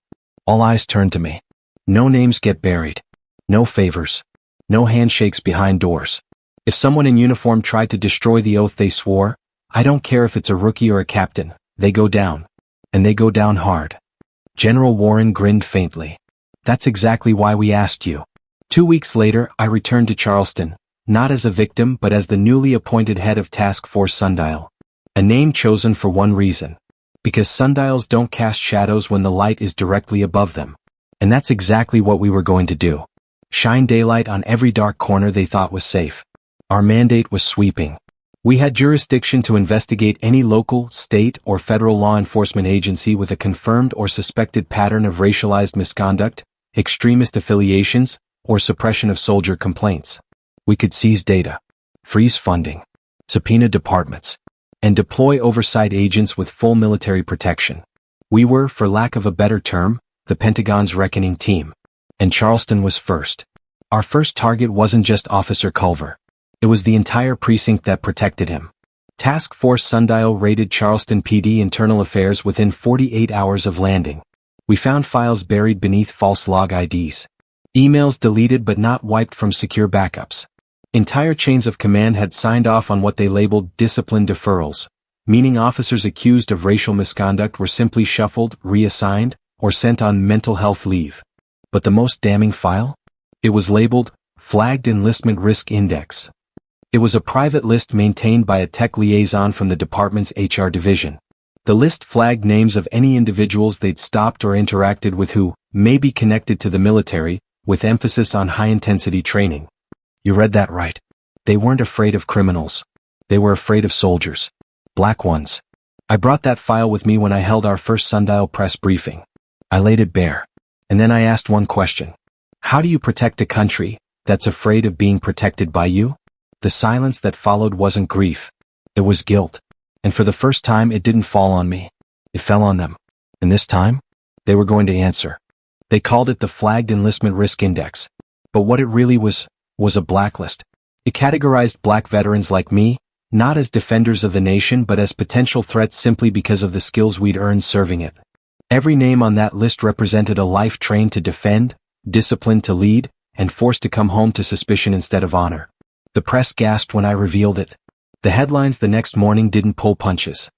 All eyes turned to me. No names get buried. No favors. No handshakes behind doors. If someone in uniform tried to destroy the oath they swore, I don't care if it's a rookie or a captain, they go down. And they go down hard. General Warren grinned faintly. That's exactly why we asked you. 2 weeks later, I returned to Charleston, not as a victim but as the newly appointed head of Task Force Sundial. A name chosen for one reason. Because sundials don't cast shadows when the light is directly above them. And that's exactly what we were going to do. Shine daylight on every dark corner they thought was safe. Our mandate was sweeping. We had jurisdiction to investigate any local, state, or federal law enforcement agency with a confirmed or suspected pattern of racialized misconduct, extremist affiliations, or suppression of soldier complaints. We could seize data, freeze funding, subpoena departments, and deploy oversight agents with full military protection. We were, for lack of a better term, the Pentagon's reckoning team. And Charleston was first. Our first target wasn't just Officer Culver. It was the entire precinct that protected him. Task Force Sundial raided Charleston PD Internal Affairs within 48 hours of landing. We found files buried beneath false log IDs. Emails deleted but not wiped from secure backups. Entire chains of command had signed off on what they labeled discipline deferrals, meaning officers accused of racial misconduct were simply shuffled, reassigned, or sent on mental health leave. But the most damning file? It was labeled, Flagged Enlistment Risk Index. It was a private list maintained by a tech liaison from the department's HR division. The list flagged names of any individuals they'd stopped or interacted with who may be connected to the military, with emphasis on high-intensity training. You read that right. They weren't afraid of criminals. They were afraid of soldiers. Black ones. I brought that file with me when I held our first Sundial press briefing. I laid it bare. And then I asked one question. How do you protect a country that's afraid of being protected by you? The silence that followed wasn't grief. It was guilt. And for the first time it didn't fall on me. It fell on them. And this time, they were going to answer. They called it the Flagged Enlistment Risk Index. But what it really was a blacklist. It categorized black veterans like me, not as defenders of the nation but as potential threats simply because of the skills we'd earned serving it. Every name on that list represented a life trained to defend, disciplined to lead, and forced to come home to suspicion instead of honor. The press gasped when I revealed it. The headlines the next morning didn't pull punches.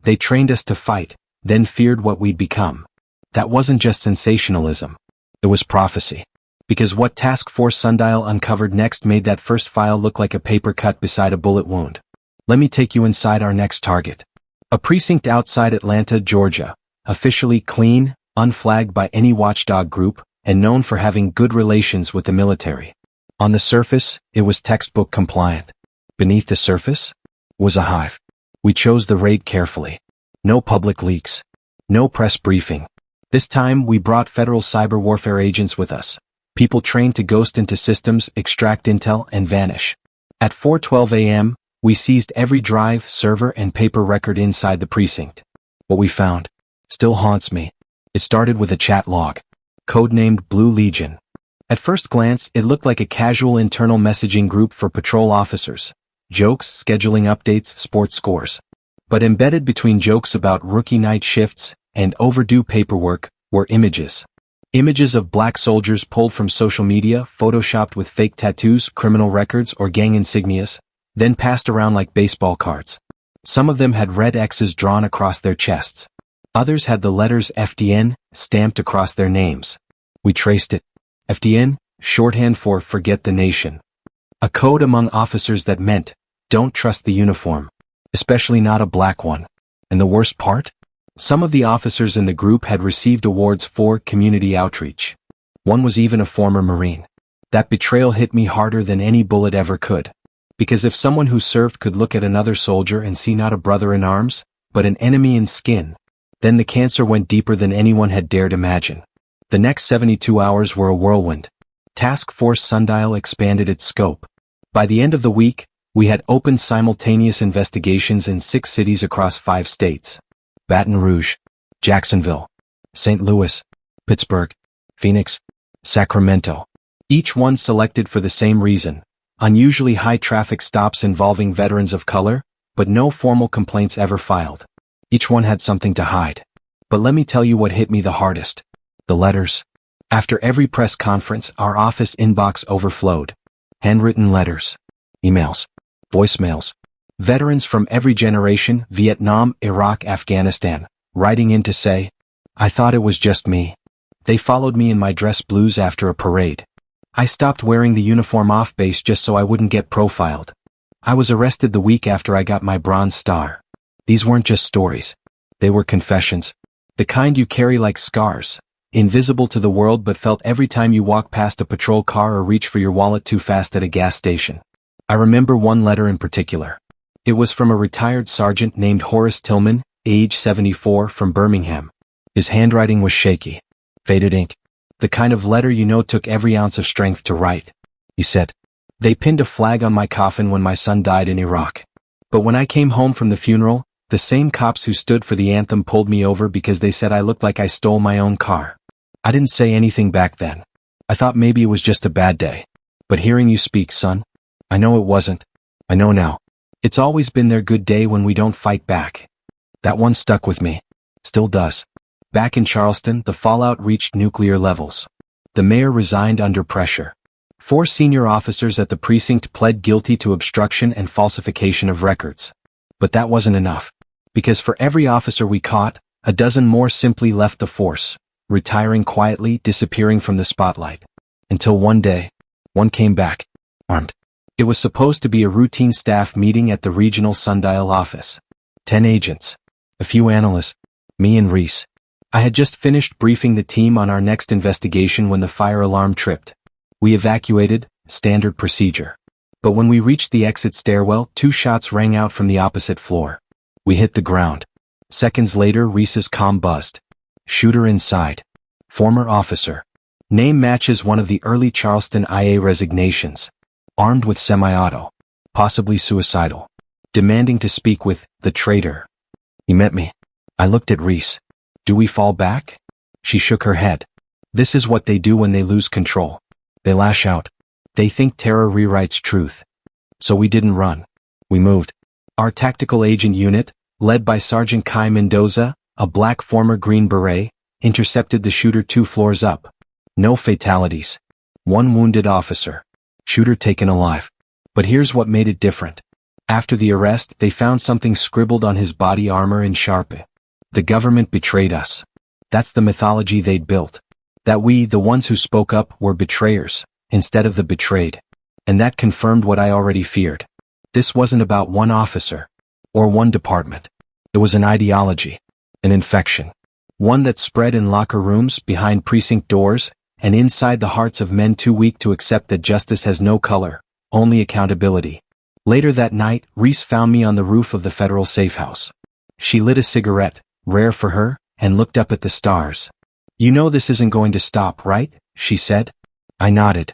They trained us to fight, then feared what we'd become. That wasn't just sensationalism. It was prophecy. Because what Task Force Sundial uncovered next made that first file look like a paper cut beside a bullet wound. Let me take you inside our next target. A precinct outside Atlanta, Georgia, officially clean, unflagged by any watchdog group, and known for having good relations with the military. On the surface, it was textbook compliant. Beneath the surface was a hive. We chose the raid carefully. No public leaks. No press briefing. This time we brought federal cyber warfare agents with us. People trained to ghost into systems, extract intel, and vanish. At 4:12 a.m., we seized every drive, server, and paper record inside the precinct. What we found still haunts me. It started with a chat log, codenamed Blue Legion. At first glance, it looked like a casual internal messaging group for patrol officers. Jokes, scheduling updates, sports scores. But embedded between jokes about rookie night shifts and overdue paperwork were images. Images of black soldiers pulled from social media, photoshopped with fake tattoos, criminal records, or gang insignias, then passed around like baseball cards. Some of them had red X's drawn across their chests. Others had the letters FDN stamped across their names. We traced it. FDN, shorthand for Forget the Nation. A code among officers that meant, don't trust the uniform. Especially not a black one. And the worst part? Some of the officers in the group had received awards for community outreach. One was even a former Marine. That betrayal hit me harder than any bullet ever could. Because if someone who served could look at another soldier and see not a brother in arms, but an enemy in skin, then the cancer went deeper than anyone had dared imagine. The next 72 hours were a whirlwind. Task Force Sundial expanded its scope. By the end of the week, we had opened simultaneous investigations in 6 cities across 5 states. Baton Rouge, Jacksonville, St. Louis, Pittsburgh, Phoenix, Sacramento. Each one selected for the same reason. Unusually high traffic stops involving veterans of color, but no formal complaints ever filed. Each one had something to hide. But let me tell you what hit me the hardest. The letters. After every press conference, our office inbox overflowed. Handwritten letters, emails, voicemails. Veterans from every generation, Vietnam, Iraq, Afghanistan, writing in to say, I thought it was just me. They followed me in my dress blues after a parade. I stopped wearing the uniform off base just so I wouldn't get profiled. I was arrested the week after I got my Bronze Star. These weren't just stories. They were confessions. The kind you carry like scars. Invisible to the world but felt every time you walk past a patrol car or reach for your wallet too fast at a gas station. I remember one letter in particular. It was from a retired sergeant named Horace Tillman, age 74, from Birmingham. His handwriting was shaky. Faded ink. The kind of letter you know took every ounce of strength to write. He said, they pinned a flag on my coffin when my son died in Iraq. But when I came home from the funeral, the same cops who stood for the anthem pulled me over because they said I looked like I stole my own car. I didn't say anything back then. I thought maybe it was just a bad day. But hearing you speak, son, I know it wasn't. I know now. It's always been their good day when we don't fight back. That one stuck with me. Still does. Back in Charleston, the fallout reached nuclear levels. The mayor resigned under pressure. 4 senior officers at the precinct pled guilty to obstruction and falsification of records. But that wasn't enough. Because for every officer we caught, a dozen more simply left the force, retiring quietly, disappearing from the spotlight. Until one day, one came back, armed. It was supposed to be a routine staff meeting at the regional Sundial office. 10 agents. A few analysts. Me and Reese. I had just finished briefing the team on our next investigation when the fire alarm tripped. We evacuated, standard procedure. But when we reached the exit stairwell, 2 shots rang out from the opposite floor. We hit the ground. Seconds later, Reese's comm buzzed. Shooter inside. Former officer. Name matches one of the early Charleston IA resignations. Armed with semi-auto. Possibly suicidal. Demanding to speak with the traitor. He met me. I looked at Reese. Do we fall back? She shook her head. This is what they do when they lose control. They lash out. They think terror rewrites truth. So we didn't run. We moved. Our tactical agent unit, led by Sergeant Kai Mendoza, a black former Green Beret, intercepted the shooter 2 floors up. No fatalities. 1 wounded officer. Shooter taken alive. But here's what made it different. After the arrest, they found something scribbled on his body armor in Sharpie. The government betrayed us. That's the mythology they'd built. That we, the ones who spoke up, were betrayers, instead of the betrayed. And that confirmed what I already feared. This wasn't about one officer. Or one department. It was an ideology. An infection. One that spread in locker rooms, behind precinct doors, and inside the hearts of men too weak to accept that justice has no color, only accountability. Later that night, Reese found me on the roof of the federal safe house. She lit a cigarette, rare for her, and looked up at the stars. "You know this isn't going to stop, right?" she said. I nodded.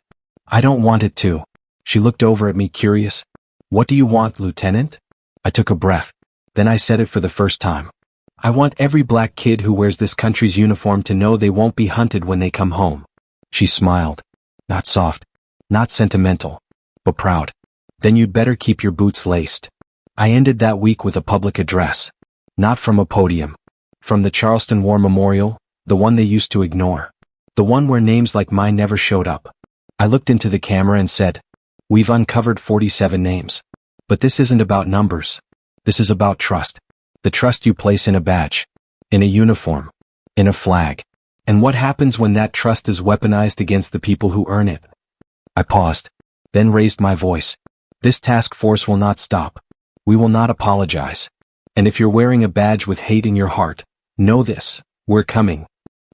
"I don't want it to." She looked over at me curious. "What do you want, Lieutenant?" I took a breath. Then I said it for the first time. "I want every black kid who wears this country's uniform to know they won't be hunted when they come home." She smiled. Not soft. Not sentimental. But proud. "Then you'd better keep your boots laced." I ended that week with a public address. Not from a podium. From the Charleston War Memorial, the one they used to ignore. The one where names like mine never showed up. I looked into the camera and said, "We've uncovered 47 names. But this isn't about numbers. This is about trust. The trust you place in a badge. In a uniform. In a flag. And what happens when that trust is weaponized against the people who earn it?" I paused. Then raised my voice. "This task force will not stop. We will not apologize. And if you're wearing a badge with hate in your heart, know this, we're coming."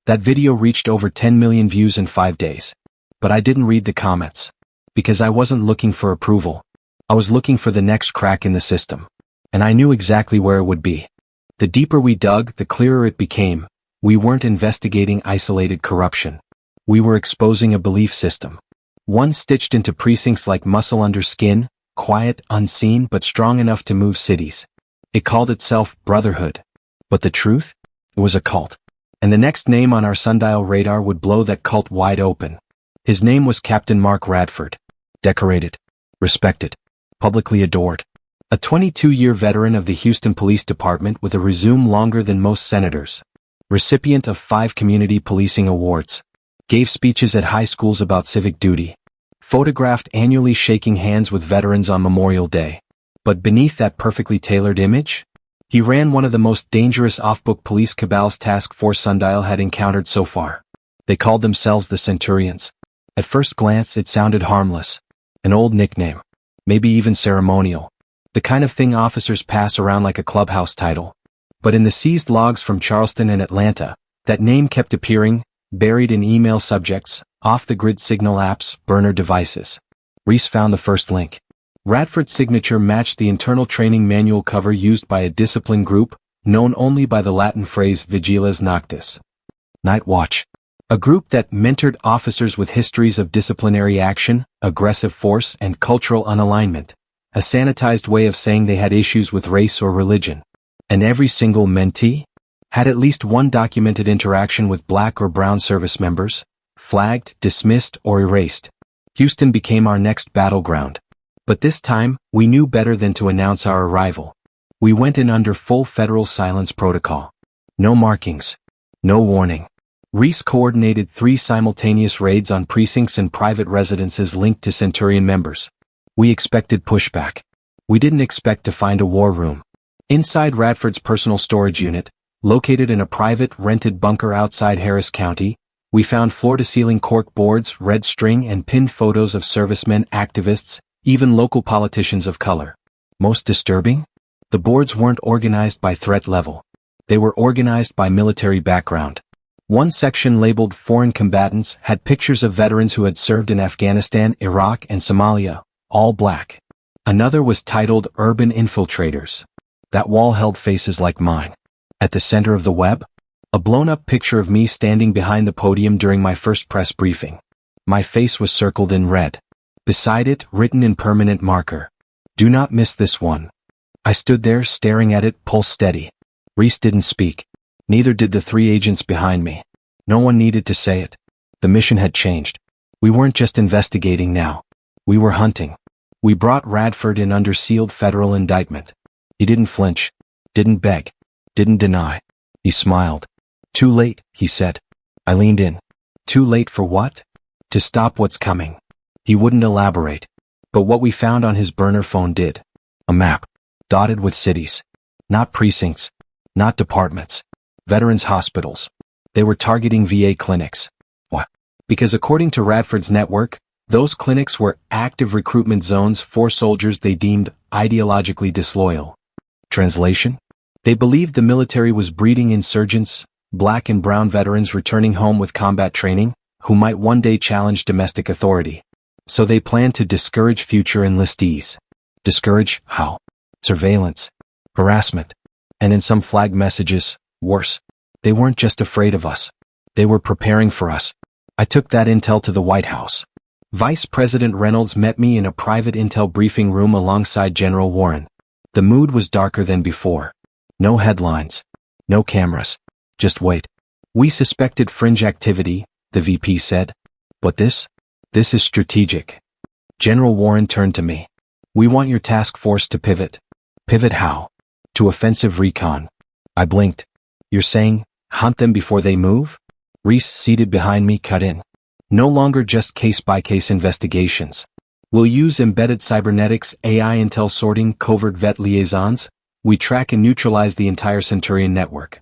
That video reached over 10 million views in 5 days. But I didn't read the comments. Because I wasn't looking for approval. I was looking for the next crack in the system. And I knew exactly where it would be. The deeper we dug, the clearer it became. We weren't investigating isolated corruption. We were exposing a belief system. One stitched into precincts like muscle under skin, quiet, unseen, but strong enough to move cities. It called itself Brotherhood. But the truth? It was a cult. And the next name on our sundial radar would blow that cult wide open. His name was Captain Mark Radford. Decorated. Respected. Publicly adored. A 22-year veteran of the Houston Police Department with a resume longer than most senators. Recipient of 5 community policing awards. Gave speeches at high schools about civic duty. Photographed annually shaking hands with veterans on Memorial Day. But beneath that perfectly tailored image, he ran one of the most dangerous off-book police cabals Task Force Sundial had encountered so far. They called themselves the Centurions. At first glance it sounded harmless. An old nickname. Maybe even ceremonial. The kind of thing officers pass around like a clubhouse title. But in the seized logs from Charleston and Atlanta, that name kept appearing, buried in email subjects, off-the-grid signal apps, burner devices. Reese found the first link. Radford's signature matched the internal training manual cover used by a discipline group, known only by the Latin phrase Vigiles Noctis. Night Watch. A group that mentored officers with histories of disciplinary action, aggressive force, and cultural unalignment. A sanitized way of saying they had issues with race or religion. And every single mentee had at least one documented interaction with black or brown service members, flagged, dismissed, or erased. Houston became our next battleground. But this time, we knew better than to announce our arrival. We went in under full federal silence protocol. No markings. No warning. Reese coordinated 3 simultaneous raids on precincts and private residences linked to Centurion members. We expected pushback. We didn't expect to find a war room. Inside Radford's personal storage unit, located in a private, rented bunker outside Harris County, we found floor-to-ceiling cork boards, red string, and pinned photos of servicemen, activists, even local politicians of color. Most disturbing? The boards weren't organized by threat level. They were organized by military background. One section labeled Foreign Combatants had pictures of veterans who had served in Afghanistan, Iraq, and Somalia, all black. Another was titled Urban Infiltrators. That wall held faces like mine. At the center of the web, a blown-up picture of me standing behind the podium during my first press briefing. My face was circled in red. Beside it, written in permanent marker. "Do not miss this one." I stood there staring at it, pulse steady. Reese didn't speak. Neither did the 3 agents behind me. No one needed to say it. The mission had changed. We weren't just investigating now. We were hunting. We brought Radford in under sealed federal indictment. He didn't flinch. Didn't beg. Didn't deny. He smiled. "Too late," he said. I leaned in. "Too late for what?" "To stop what's coming." He wouldn't elaborate. But what we found on his burner phone did. A map. Dotted with cities. Not precincts. Not departments. Veterans' hospitals. They were targeting VA clinics. What? Because according to Radford's network, those clinics were active recruitment zones for soldiers they deemed ideologically disloyal. Translation? They believed the military was breeding insurgents, black and brown veterans returning home with combat training, who might one day challenge domestic authority. So they planned to discourage future enlistees. Discourage? How? Surveillance. Harassment. And in some flag messages, worse. They weren't just afraid of us. They were preparing for us. I took that intel to the White House. Vice President Reynolds met me in a private intel briefing room alongside General Warren. The mood was darker than before. No headlines. No cameras. Just wait. We suspected fringe activity, the VP said. But this is strategic. General Warren turned to me. We want your task force to pivot. Pivot how? To offensive recon. I blinked. You're saying, hunt them before they move? Reese, seated behind me, cut in. No longer just case-by-case investigations. We'll use embedded cybernetics, AI intel sorting, covert vet liaisons. We track and neutralize the entire Centurion network.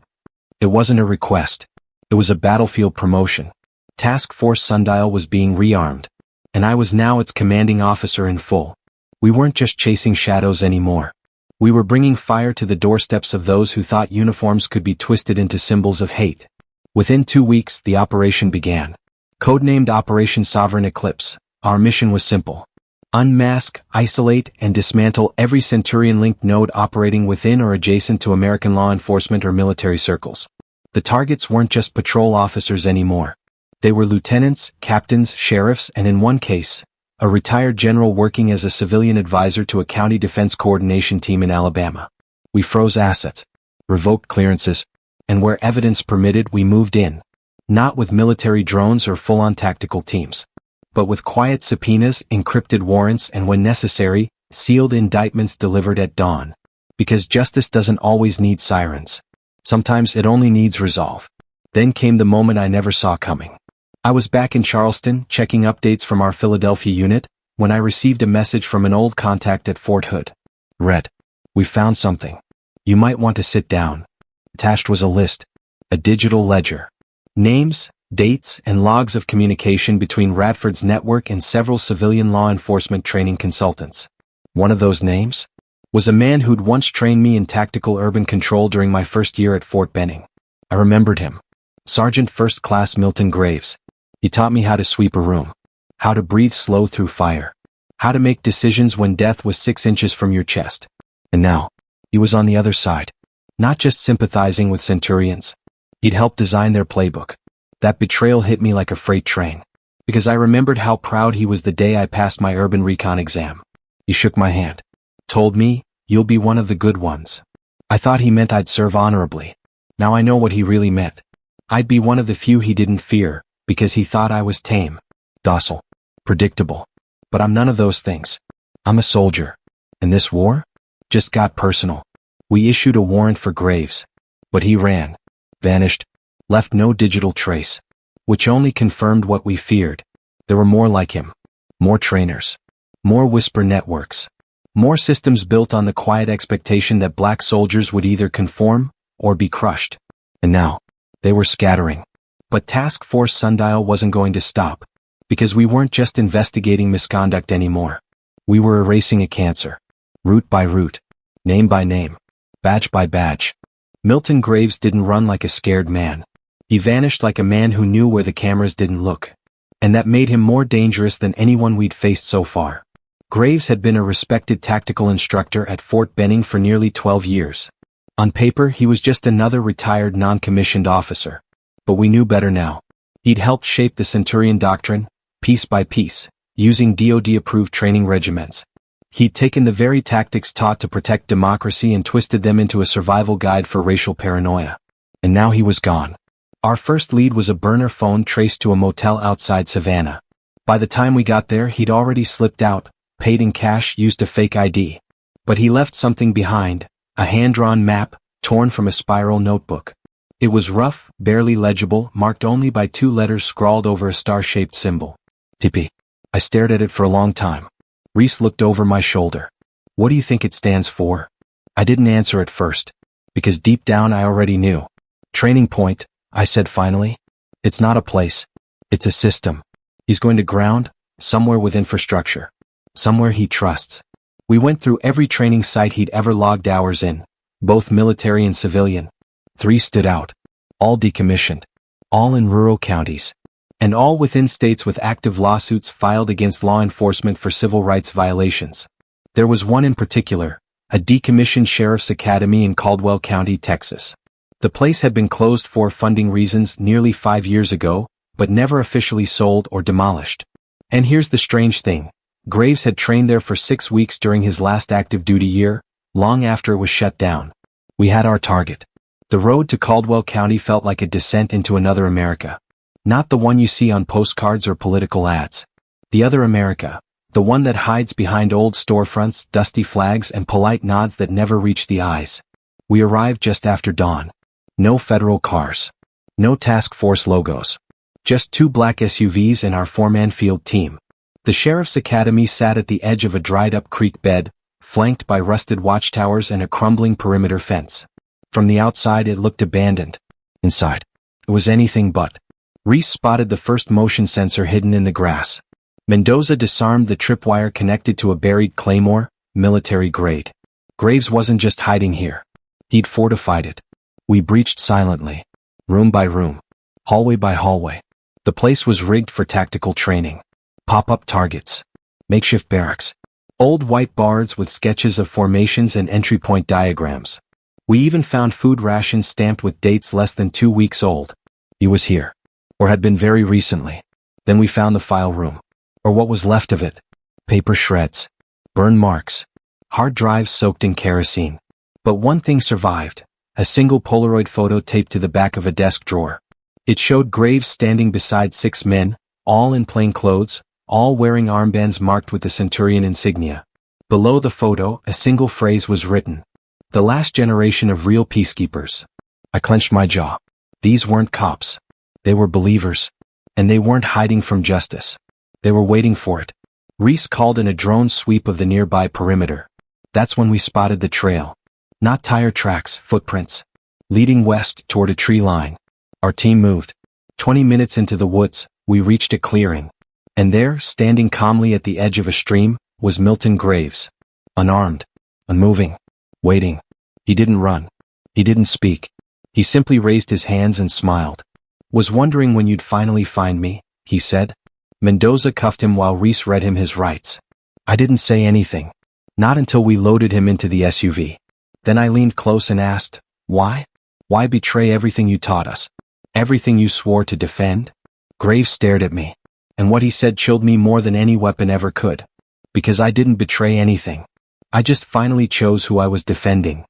It wasn't a request. It was a battlefield promotion. Task Force Sundial was being rearmed, and I was now its commanding officer in full. We weren't just chasing shadows anymore. We were bringing fire to the doorsteps of those who thought uniforms could be twisted into symbols of hate. Within 2 weeks, the operation began. Codenamed Operation Sovereign Eclipse, our mission was simple. Unmask, isolate, and dismantle every Centurion-linked node operating within or adjacent to American law enforcement or military circles. The targets weren't just patrol officers anymore. They were lieutenants, captains, sheriffs, and in one case, a retired general working as a civilian advisor to a county defense coordination team in Alabama. We froze assets, revoked clearances, and where evidence permitted, we moved in. Not with military drones or full-on tactical teams, but with quiet subpoenas, encrypted warrants, and when necessary, sealed indictments delivered at dawn. Because justice doesn't always need sirens. Sometimes it only needs resolve. Then came the moment I never saw coming. I was back in Charleston, checking updates from our Philadelphia unit, when I received a message from an old contact at Fort Hood. Read. We found something. You might want to sit down. Attached was a list. A digital ledger. Names, dates, and logs of communication between Radford's network and several civilian law enforcement training consultants. One of those names was a man who'd once trained me in tactical urban control during my first year at Fort Benning. I remembered him. Sergeant First Class Milton Graves. He taught me how to sweep a room, how to breathe slow through fire, how to make decisions when death was 6 inches from your chest. And now, he was on the other side, not just sympathizing with Centurions. He'd helped design their playbook. That betrayal hit me like a freight train, because I remembered how proud he was the day I passed my urban recon exam. He shook my hand, told me, you'll be one of the good ones. I thought he meant I'd serve honorably. Now I know what he really meant. I'd be one of the few he didn't fear, because he thought I was tame, docile, predictable. But I'm none of those things. I'm a soldier. And this war just got personal. We issued a warrant for Graves, but he ran, vanished, left no digital trace, which only confirmed what we feared. There were more like him, more trainers, more whisper networks, more systems built on the quiet expectation that black soldiers would either conform or be crushed. And now, they were scattering. But Task Force Sundial wasn't going to stop, because we weren't just investigating misconduct anymore. We were erasing a cancer, route by route, name by name, badge by badge. Milton Graves didn't run like a scared man. He vanished like a man who knew where the cameras didn't look. And that made him more dangerous than anyone we'd faced so far. Graves had been a respected tactical instructor at Fort Benning for nearly 12 years. On paper, he was just another retired non-commissioned officer. But we knew better now. He'd helped shape the Centurion doctrine, piece by piece, using DoD-approved training regiments. He'd taken the very tactics taught to protect democracy and twisted them into a survival guide for racial paranoia. And now he was gone. Our first lead was a burner phone traced to a motel outside Savannah. By the time we got there, he'd already slipped out, paid in cash, used a fake ID. But he left something behind, a hand-drawn map, torn from a spiral notebook. It was rough, barely legible, marked only by 2 letters scrawled over a star-shaped symbol. TP. I stared at it for a long time. Reese looked over my shoulder. What do you think it stands for? I didn't answer at first, because deep down I already knew. Training point, I said finally. It's not a place. It's a system. He's going to ground, somewhere with infrastructure. Somewhere he trusts. We went through every training site he'd ever logged hours in, both military and civilian. 3 stood out. All decommissioned. All in rural counties. And all within states with active lawsuits filed against law enforcement for civil rights violations. There was one in particular, a decommissioned sheriff's academy in Caldwell County, Texas. The place had been closed for funding reasons nearly 5 years ago, but never officially sold or demolished. And here's the strange thing. Graves had trained there for 6 weeks during his last active duty year, long after it was shut down. We had our target. The road to Caldwell County felt like a descent into another America. Not the one you see on postcards or political ads. The other America. The one that hides behind old storefronts, dusty flags, and polite nods that never reach the eyes. We arrived just after dawn. No federal cars. No task force logos. Just 2 black SUVs and our 4-man field team. The Sheriff's Academy sat at the edge of a dried-up creek bed, flanked by rusted watchtowers and a crumbling perimeter fence. From the outside it looked abandoned. Inside, it was anything but. Reese spotted the first motion sensor hidden in the grass. Mendoza disarmed the tripwire connected to a buried claymore, military grade. Graves wasn't just hiding here. He'd fortified it. We breached silently. Room by room. Hallway by hallway. The place was rigged for tactical training. Pop-up targets. Makeshift barracks. Old white boards with sketches of formations and entry point diagrams. We even found food rations stamped with dates less than 2 weeks old. He was here. Or had been very recently. Then we found the file room. Or what was left of it. Paper shreds. Burn marks. Hard drives soaked in kerosene. But one thing survived. A single Polaroid photo taped to the back of a desk drawer. It showed Graves standing beside 6 men, all in plain clothes, all wearing armbands marked with the Centurion insignia. Below the photo, a single phrase was written. The last generation of real peacekeepers. I clenched my jaw. These weren't cops. They were believers. And they weren't hiding from justice. They were waiting for it. Reese called in a drone sweep of the nearby perimeter. That's when we spotted the trail. Not tire tracks, footprints. Leading west toward a tree line. Our team moved. 20 minutes into the woods, we reached a clearing. And there, standing calmly at the edge of a stream, was Milton Graves. Unarmed. Unmoving. Waiting. He didn't run. He didn't speak. He simply raised his hands and smiled. Was wondering when you'd finally find me, he said. Mendoza cuffed him while Reese read him his rights. I didn't say anything. Not until we loaded him into the SUV. Then I leaned close and asked, why? Why betray everything you taught us? Everything you swore to defend? Graves stared at me. And what he said chilled me more than any weapon ever could. Because I didn't betray anything. I just finally chose who I was defending.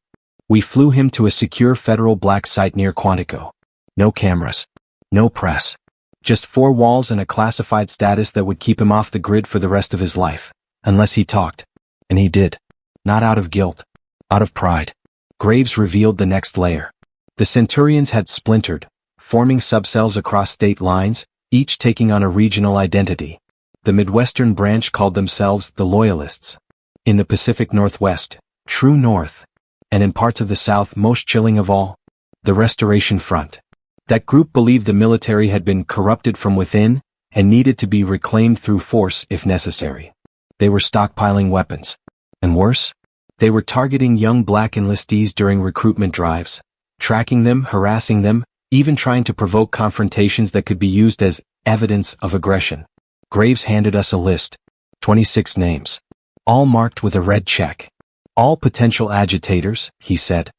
We flew him to a secure federal black site near Quantico. No cameras. No press. Just 4 walls and a classified status that would keep him off the grid for the rest of his life. Unless he talked. And he did. Not out of guilt. Out of pride. Graves revealed the next layer. The Centurions had splintered, forming subcells across state lines, each taking on a regional identity. The Midwestern branch called themselves the Loyalists. In the Pacific Northwest, True North. And in parts of the South, most chilling of all, the Restoration Front. That group believed the military had been corrupted from within and needed to be reclaimed through force if necessary. They were stockpiling weapons. And worse? They were targeting young black enlistees during recruitment drives, tracking them, harassing them, even trying to provoke confrontations that could be used as evidence of aggression. Graves handed us a list. 26 names. All marked with a red check. All potential agitators, he said.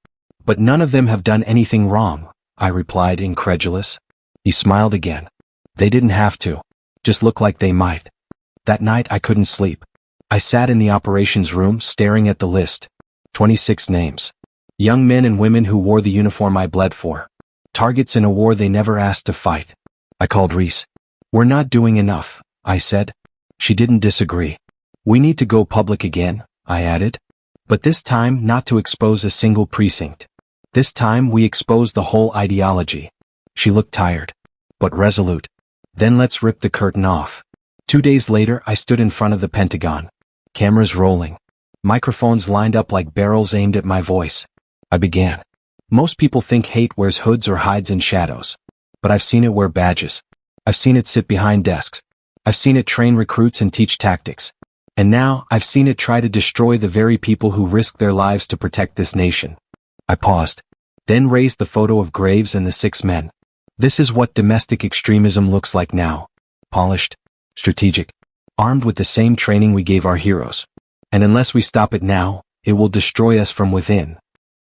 But none of them have done anything wrong, I replied, incredulous. He smiled again. They didn't have to. Just look like they might. That night I couldn't sleep. I sat in the operations room staring at the list. 26 names. Young men and women who wore the uniform I bled for. Targets in a war they never asked to fight. I called Reese. We're not doing enough, I said. She didn't disagree. We need to go public again, I added. But this time not to expose a single precinct. This time we expose the whole ideology. She looked tired. But resolute. Then let's rip the curtain off. 2 days later I stood in front of the Pentagon. Cameras rolling. Microphones lined up like barrels aimed at my voice. I began. Most people think hate wears hoods or hides in shadows. But I've seen it wear badges. I've seen it sit behind desks. I've seen it train recruits and teach tactics. And now I've seen it try to destroy the very people who risk their lives to protect this nation. I paused. Then raised the photo of Graves and the 6 men. This is what domestic extremism looks like now. Polished. Strategic. Armed with the same training we gave our heroes. And unless we stop it now, it will destroy us from within.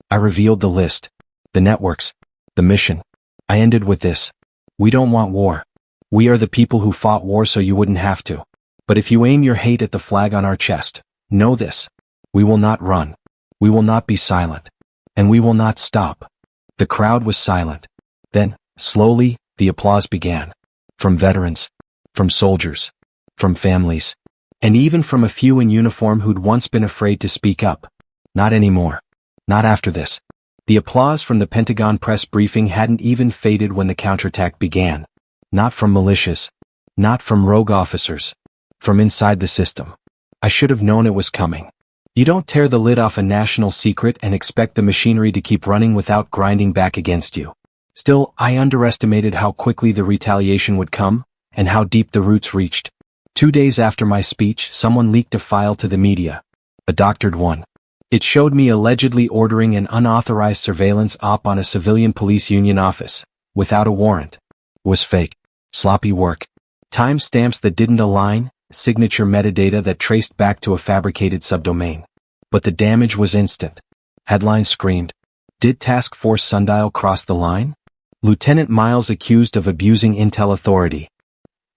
I revealed the list. The networks. The mission. I ended with this. We don't want war. We are the people who fought war so you wouldn't have to. But if you aim your hate at the flag on our chest, know this. We will not run. We will not be silent. And we will not stop. The crowd was silent. Then, slowly, the applause began. From veterans. From soldiers. From families. And even from a few in uniform who'd once been afraid to speak up. Not anymore. Not after this. The applause from the Pentagon press briefing hadn't even faded when the counterattack began. Not from militias. Not from rogue officers. From inside the system. I should have known it was coming. You don't tear the lid off a national secret and expect the machinery to keep running without grinding back against you. Still, I underestimated how quickly the retaliation would come, and how deep the roots reached. 2 days after my speech, someone leaked a file to the media. A doctored one. It showed me allegedly ordering an unauthorized surveillance op on a civilian police union office, without a warrant. It was fake. Sloppy work. Time stamps that didn't align, signature metadata that traced back to a fabricated subdomain. But the damage was instant. Headlines screamed. Did Task Force Sundial cross the line? Lieutenant Myles accused of abusing intel authority.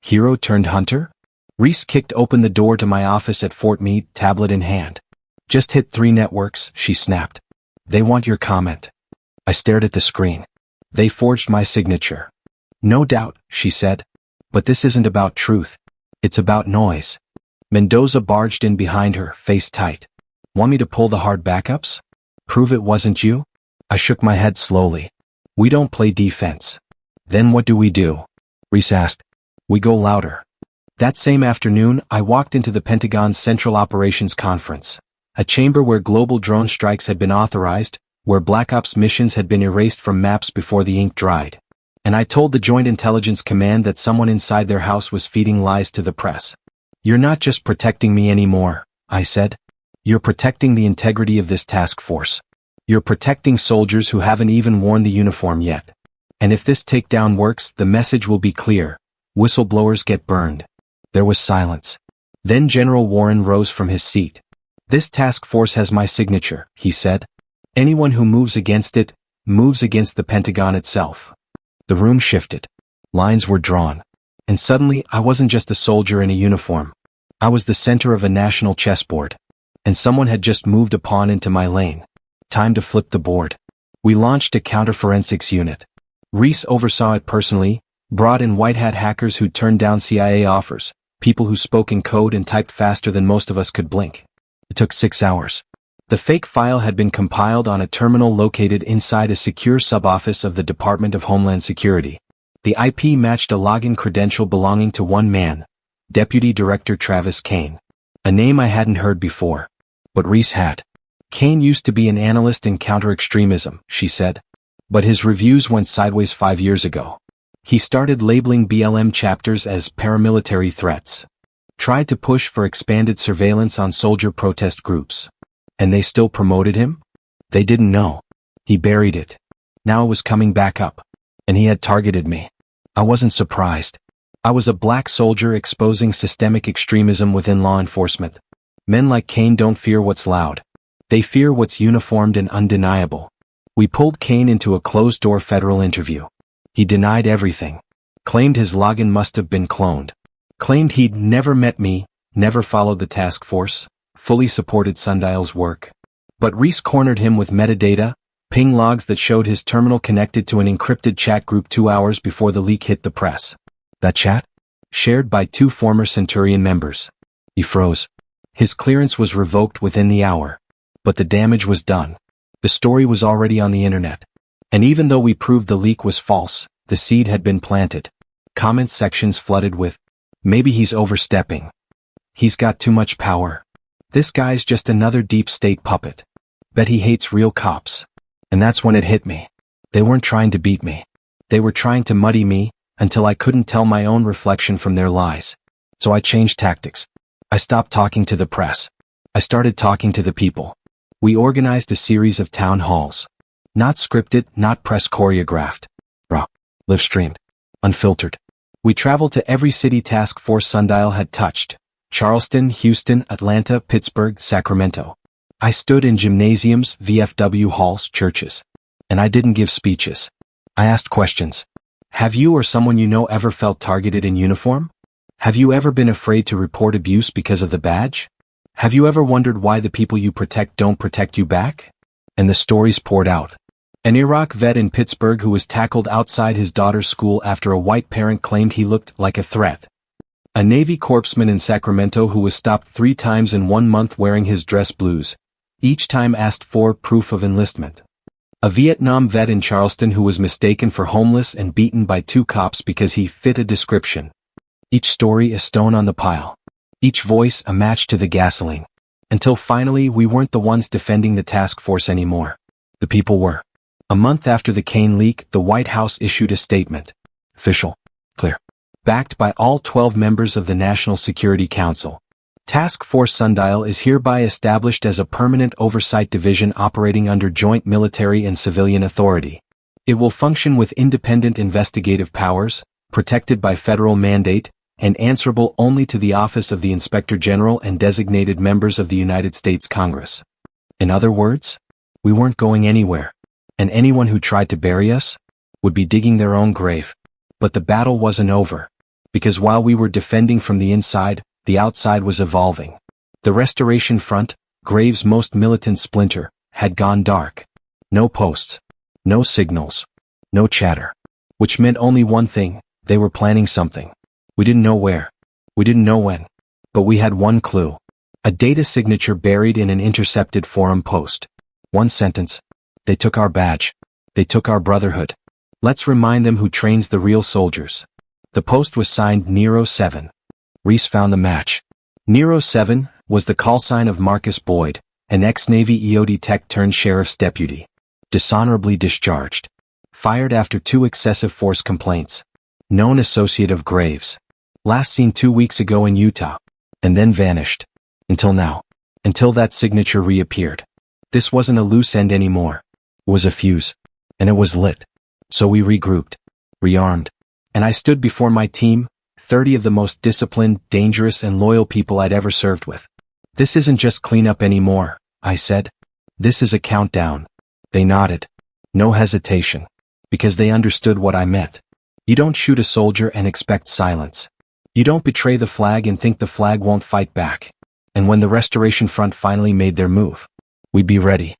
Hero turned hunter? Reese kicked open the door to my office at Fort Meade, tablet in hand. Just hit 3 networks, she snapped. They want your comment. I stared at the screen. They forged my signature. No doubt, she said. But this isn't about truth. It's about noise. Mendoza barged in behind her, face tight. Want me to pull the hard backups? Prove it wasn't you? I shook my head slowly. We don't play defense. Then what do we do? Reese asked. We go louder. That same afternoon, I walked into the Pentagon's Central Operations Conference, a chamber where global drone strikes had been authorized, where Black Ops missions had been erased from maps before the ink dried. And I told the Joint Intelligence Command that someone inside their house was feeding lies to the press. You're not just protecting me anymore, I said. You're protecting the integrity of this task force. You're protecting soldiers who haven't even worn the uniform yet. And if this takedown works, the message will be clear. Whistleblowers get burned. There was silence. Then General Warren rose from his seat. This task force has my signature, he said. Anyone who moves against it, moves against the Pentagon itself. The room shifted. Lines were drawn. And suddenly, I wasn't just a soldier in a uniform. I was the center of a national chessboard. And someone had just moved a pawn into my lane. Time to flip the board. We launched a counter-forensics unit. Reese oversaw it personally, brought in white-hat hackers who turned down CIA offers, people who spoke in code and typed faster than most of us could blink. It took 6 hours. The fake file had been compiled on a terminal located inside a secure sub-office of the Department of Homeland Security. The IP matched a login credential belonging to one man, Deputy Director Travis Kane. A name I hadn't heard before. But Reese had. Kane used to be an analyst in counter-extremism, she said. But his reviews went sideways 5 years ago. He started labeling BLM chapters as paramilitary threats. Tried to push for expanded surveillance on soldier protest groups. And they still promoted him? They didn't know. He buried it. Now it was coming back up. And he had targeted me. I wasn't surprised. I was a black soldier exposing systemic extremism within law enforcement. Men like Kane don't fear what's loud. They fear what's uniformed and undeniable. We pulled Kane into a closed-door federal interview. He denied everything. Claimed his login must have been cloned. Claimed he'd never met me, never followed the task force, fully supported Sundial's work. But Reese cornered him with metadata, ping logs that showed his terminal connected to an encrypted chat group 2 hours before the leak hit the press. That chat? Shared by 2 former Centurion members. He froze. His clearance was revoked within the hour. But the damage was done. The story was already on the internet. And even though we proved the leak was false, the seed had been planted. Comment sections flooded with, maybe he's overstepping. He's got too much power. This guy's just another deep state puppet. Bet he hates real cops. And that's when it hit me. They weren't trying to beat me. They were trying to muddy me, until I couldn't tell my own reflection from their lies. So I changed tactics. I stopped talking to the press. I started talking to the people. We organized a series of town halls. Not scripted, not press choreographed. Raw. Live streamed. Unfiltered. We traveled to every city task force Sundial had touched. Charleston, Houston, Atlanta, Pittsburgh, Sacramento. I stood in gymnasiums, VFW halls, churches. And I didn't give speeches. I asked questions. Have you or someone you know ever felt targeted in uniform? Have you ever been afraid to report abuse because of the badge? Have you ever wondered why the people you protect don't protect you back? And the stories poured out. An Iraq vet in Pittsburgh who was tackled outside his daughter's school after a white parent claimed he looked like a threat. A Navy corpsman in Sacramento who was stopped 3 times in 1 month wearing his dress blues, each time asked for proof of enlistment. A Vietnam vet in Charleston who was mistaken for homeless and beaten by 2 cops because he fit a description. Each story a stone on the pile. Each voice a match to the gasoline. Until finally we weren't the ones defending the task force anymore. The people were. A month after the Kane leak, the White House issued a statement. Official. Clear. Backed by all 12 members of the National Security Council. Task Force Sundial is hereby established as a permanent oversight division operating under joint military and civilian authority. It will function with independent investigative powers, protected by federal mandate, and answerable only to the Office of the Inspector General and designated members of the United States Congress. In other words, we weren't going anywhere, and anyone who tried to bury us would be digging their own grave. But the battle wasn't over, because while we were defending from the inside, the outside was evolving. The Restoration Front, Graves' most militant splinter, had gone dark. No posts, no signals, no chatter. Which meant only one thing, they were planning something. We didn't know where. We didn't know when. But we had one clue. A data signature buried in an intercepted forum post. One sentence. They took our badge. They took our Brotherhood. Let's remind them who trains the real soldiers. The post was signed Nero 7. Reese found the match. Nero 7 was the call sign of Marcus Boyd, an ex-Navy EOD tech turned sheriff's deputy. Dishonorably discharged. Fired after 2 excessive force complaints. Known associate of Graves. Last seen 2 weeks ago in Utah. And then vanished. Until now. Until that signature reappeared. This wasn't a loose end anymore. It was a fuse. And it was lit. So we regrouped. Rearmed. And I stood before my team, 30 of the most disciplined, dangerous and loyal people I'd ever served with. This isn't just cleanup anymore, I said. This is a countdown. They nodded. No hesitation. Because they understood what I meant. You don't shoot a soldier and expect silence. You don't betray the flag and think the flag won't fight back. And when the Restoration Front finally made their move, we'd be ready.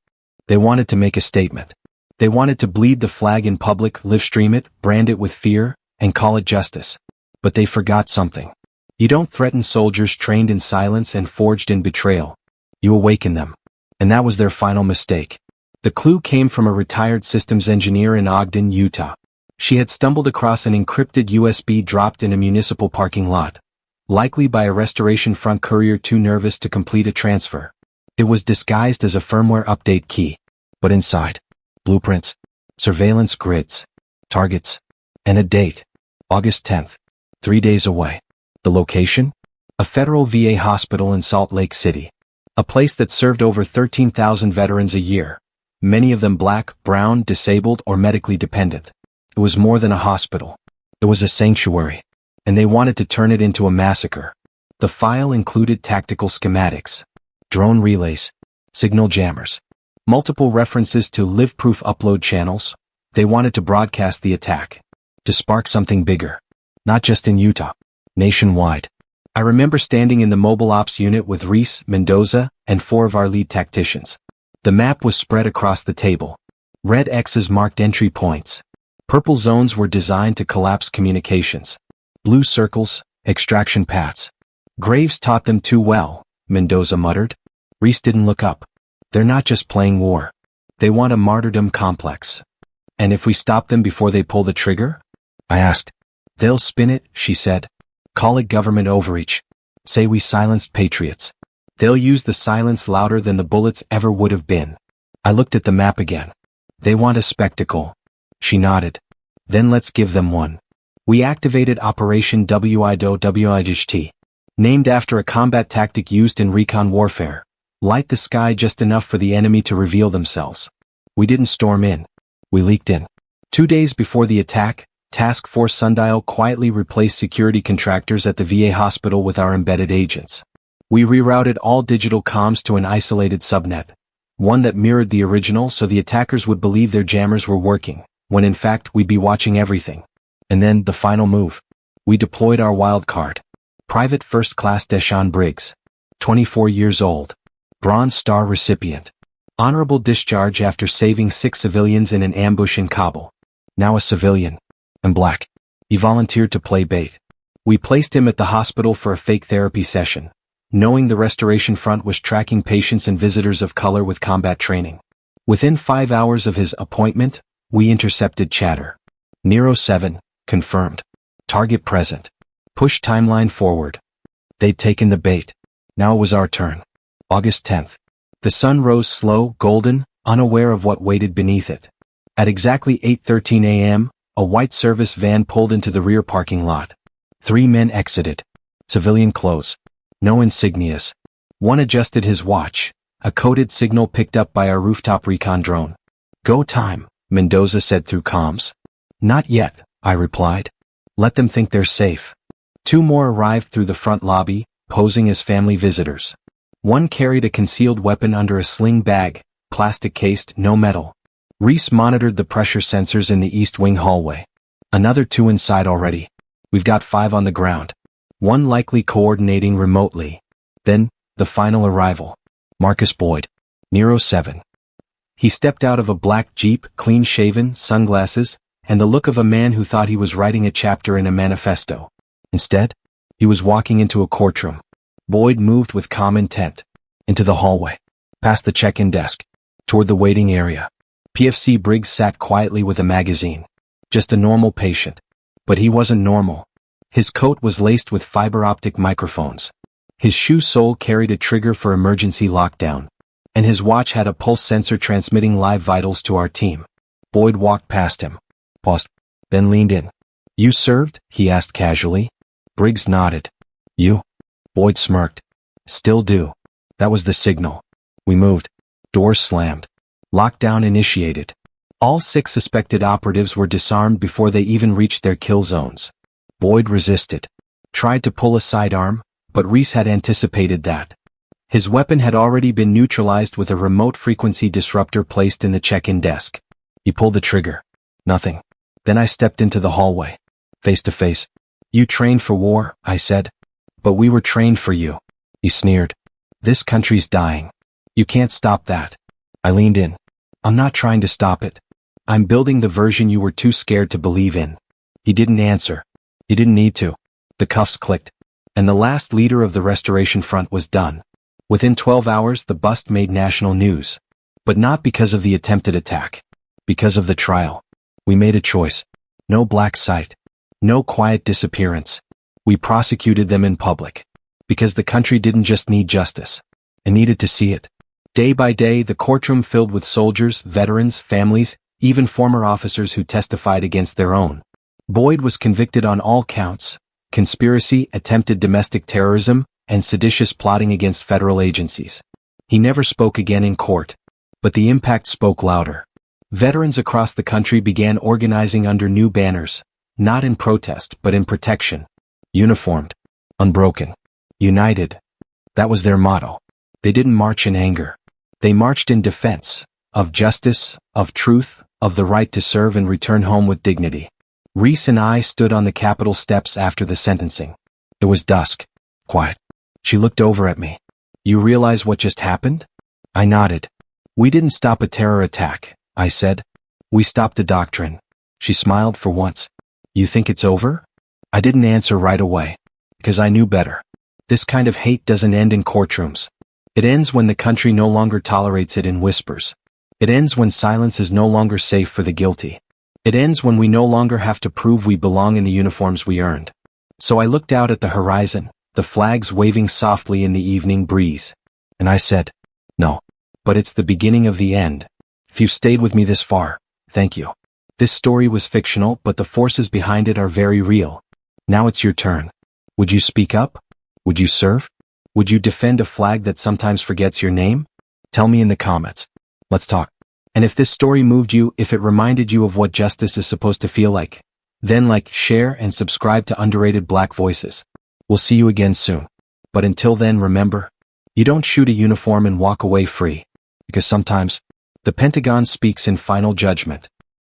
They wanted to make a statement. They wanted to bleed the flag in public, livestream it, brand it with fear, and call it justice. But they forgot something. You don't threaten soldiers trained in silence and forged in betrayal. You awaken them. And that was their final mistake. The clue came from a retired systems engineer in Ogden, Utah. She had stumbled across an encrypted USB dropped in a municipal parking lot. Likely by a Restoration Front courier too nervous to complete a transfer. It was disguised as a firmware update key. But inside, blueprints, surveillance grids, targets, and a date. August 10th. 3 days away. The location? A federal VA hospital in Salt Lake City. A place that served over 13,000 veterans a year. Many of them black, brown, disabled, or medically dependent. It was more than a hospital. It was a sanctuary. And they wanted to turn it into a massacre. The file included tactical schematics, drone relays, signal jammers, multiple references to live-proof upload channels. They wanted to broadcast the attack. To spark something bigger. Not just in Utah. Nationwide. I remember standing in the mobile ops unit with Reese, Mendoza, and 4 of our lead tacticians. The map was spread across the table. Red X's marked entry points. Purple zones were designed to collapse communications. Blue circles, extraction paths. Graves taught them too well, Mendoza muttered. Reese didn't look up. They're not just playing war. They want a martyrdom complex. And if we stop them before they pull the trigger? I asked. They'll spin it, she said. Call it government overreach. Say we silenced patriots. They'll use the silence louder than the bullets ever would have been. I looked at the map again. They want a spectacle. She nodded. Then let's give them one. We activated Operation WIDO-WIGT, named after a combat tactic used in recon warfare. Light the sky just enough for the enemy to reveal themselves. We didn't storm in. We leaked in. 2 days before the attack, Task Force Sundial quietly replaced security contractors at the VA hospital with our embedded agents. We rerouted all digital comms to an isolated subnet, one that mirrored the original so the attackers would believe their jammers were working, when in fact we'd be watching everything. And then, the final move. We deployed our wildcard. Private First Class Deshaun Briggs. 24 years old. Bronze Star recipient. Honorable discharge after saving 6 civilians in an ambush in Kabul. Now a civilian. And black. He volunteered to play bait. We placed him at the hospital for a fake therapy session, knowing the Restoration Front was tracking patients and visitors of color with combat training. Within 5 hours of his appointment, we intercepted chatter. Nero 7, confirmed. Target present. Push timeline forward. They'd taken the bait. Now it was our turn. August 10th. The sun rose slow, golden, unaware of what waited beneath it. At exactly 8:13 a.m., a white service van pulled into the rear parking lot. 3 men exited. Civilian clothes. No insignias. One adjusted his watch, a coded signal picked up by our rooftop recon drone. Go time, Mendoza said through comms. Not yet, I replied. Let them think they're safe. 2 more arrived through the front lobby, posing as family visitors. One carried a concealed weapon under a sling bag, plastic-cased, no metal. Reese monitored the pressure sensors in the East Wing hallway. Another 2 inside already. We've got 5 on the ground. 1 likely coordinating remotely. Then, the final arrival. Marcus Boyd. Nero 7. He stepped out of a black Jeep, clean-shaven, sunglasses, and the look of a man who thought he was writing a chapter in a manifesto. Instead, he was walking into a courtroom. Boyd moved with calm intent. Into the hallway. Past the check-in desk. Toward the waiting area. PFC Briggs sat quietly with a magazine. Just a normal patient. But he wasn't normal. His coat was laced with fiber-optic microphones. His shoe sole carried a trigger for emergency lockdown. And his watch had a pulse sensor transmitting live vitals to our team. Boyd walked past him. Paused. Then leaned in. You served? He asked casually. Briggs nodded. You? Boyd smirked. Still do. That was the signal. We moved. Doors slammed. Lockdown initiated. All 6 suspected operatives were disarmed before they even reached their kill zones. Boyd resisted. Tried to pull a sidearm, but Reese had anticipated that. His weapon had already been neutralized with a remote frequency disruptor placed in the check-in desk. He pulled the trigger. Nothing. Then I stepped into the hallway. Face to face. You trained for war, I said. But we were trained for you. He sneered. This country's dying. You can't stop that. I leaned in. I'm not trying to stop it. I'm building the version you were too scared to believe in. He didn't answer. He didn't need to. The cuffs clicked. And the last leader of the Restoration Front was done. Within 12 hours the bust made national news. But not because of the attempted attack. Because of the trial. We made a choice. No black site. No quiet disappearance. We prosecuted them in public. Because the country didn't just need justice. It needed to see it. Day by day the courtroom filled with soldiers, veterans, families, even former officers who testified against their own. Boyd was convicted on all counts: conspiracy, attempted domestic terrorism, and seditious plotting against federal agencies. He never spoke again in court. But the impact spoke louder. Veterans across the country began organizing under new banners, not in protest but in protection. Uniformed. Unbroken. United. That was their motto. They didn't march in anger. They marched in defense of justice, of truth, of the right to serve and return home with dignity. Reese and I stood on the Capitol steps after the sentencing. It was dusk. Quiet. She looked over at me. You realize what just happened? I nodded. We didn't stop a terror attack, I said. We stopped a doctrine. She smiled for once. You think it's over? I didn't answer right away. Because I knew better. This kind of hate doesn't end in courtrooms. It ends when the country no longer tolerates it in whispers. It ends when silence is no longer safe for the guilty. It ends when we no longer have to prove we belong in the uniforms we earned. So I looked out at the horizon, the flags waving softly in the evening breeze. And I said, no. But it's the beginning of the end. If you've stayed with me this far, thank you. This story was fictional, but the forces behind it are very real. Now it's your turn. Would you speak up? Would you serve? Would you defend a flag that sometimes forgets your name? Tell me in the comments. Let's talk. And if this story moved you, if it reminded you of what justice is supposed to feel like, Then like, share, and subscribe to Underrated Black Voices. We'll see you again soon. But until then, remember, you don't shoot a uniform and walk away free. Because sometimes, the Pentagon speaks in final judgment.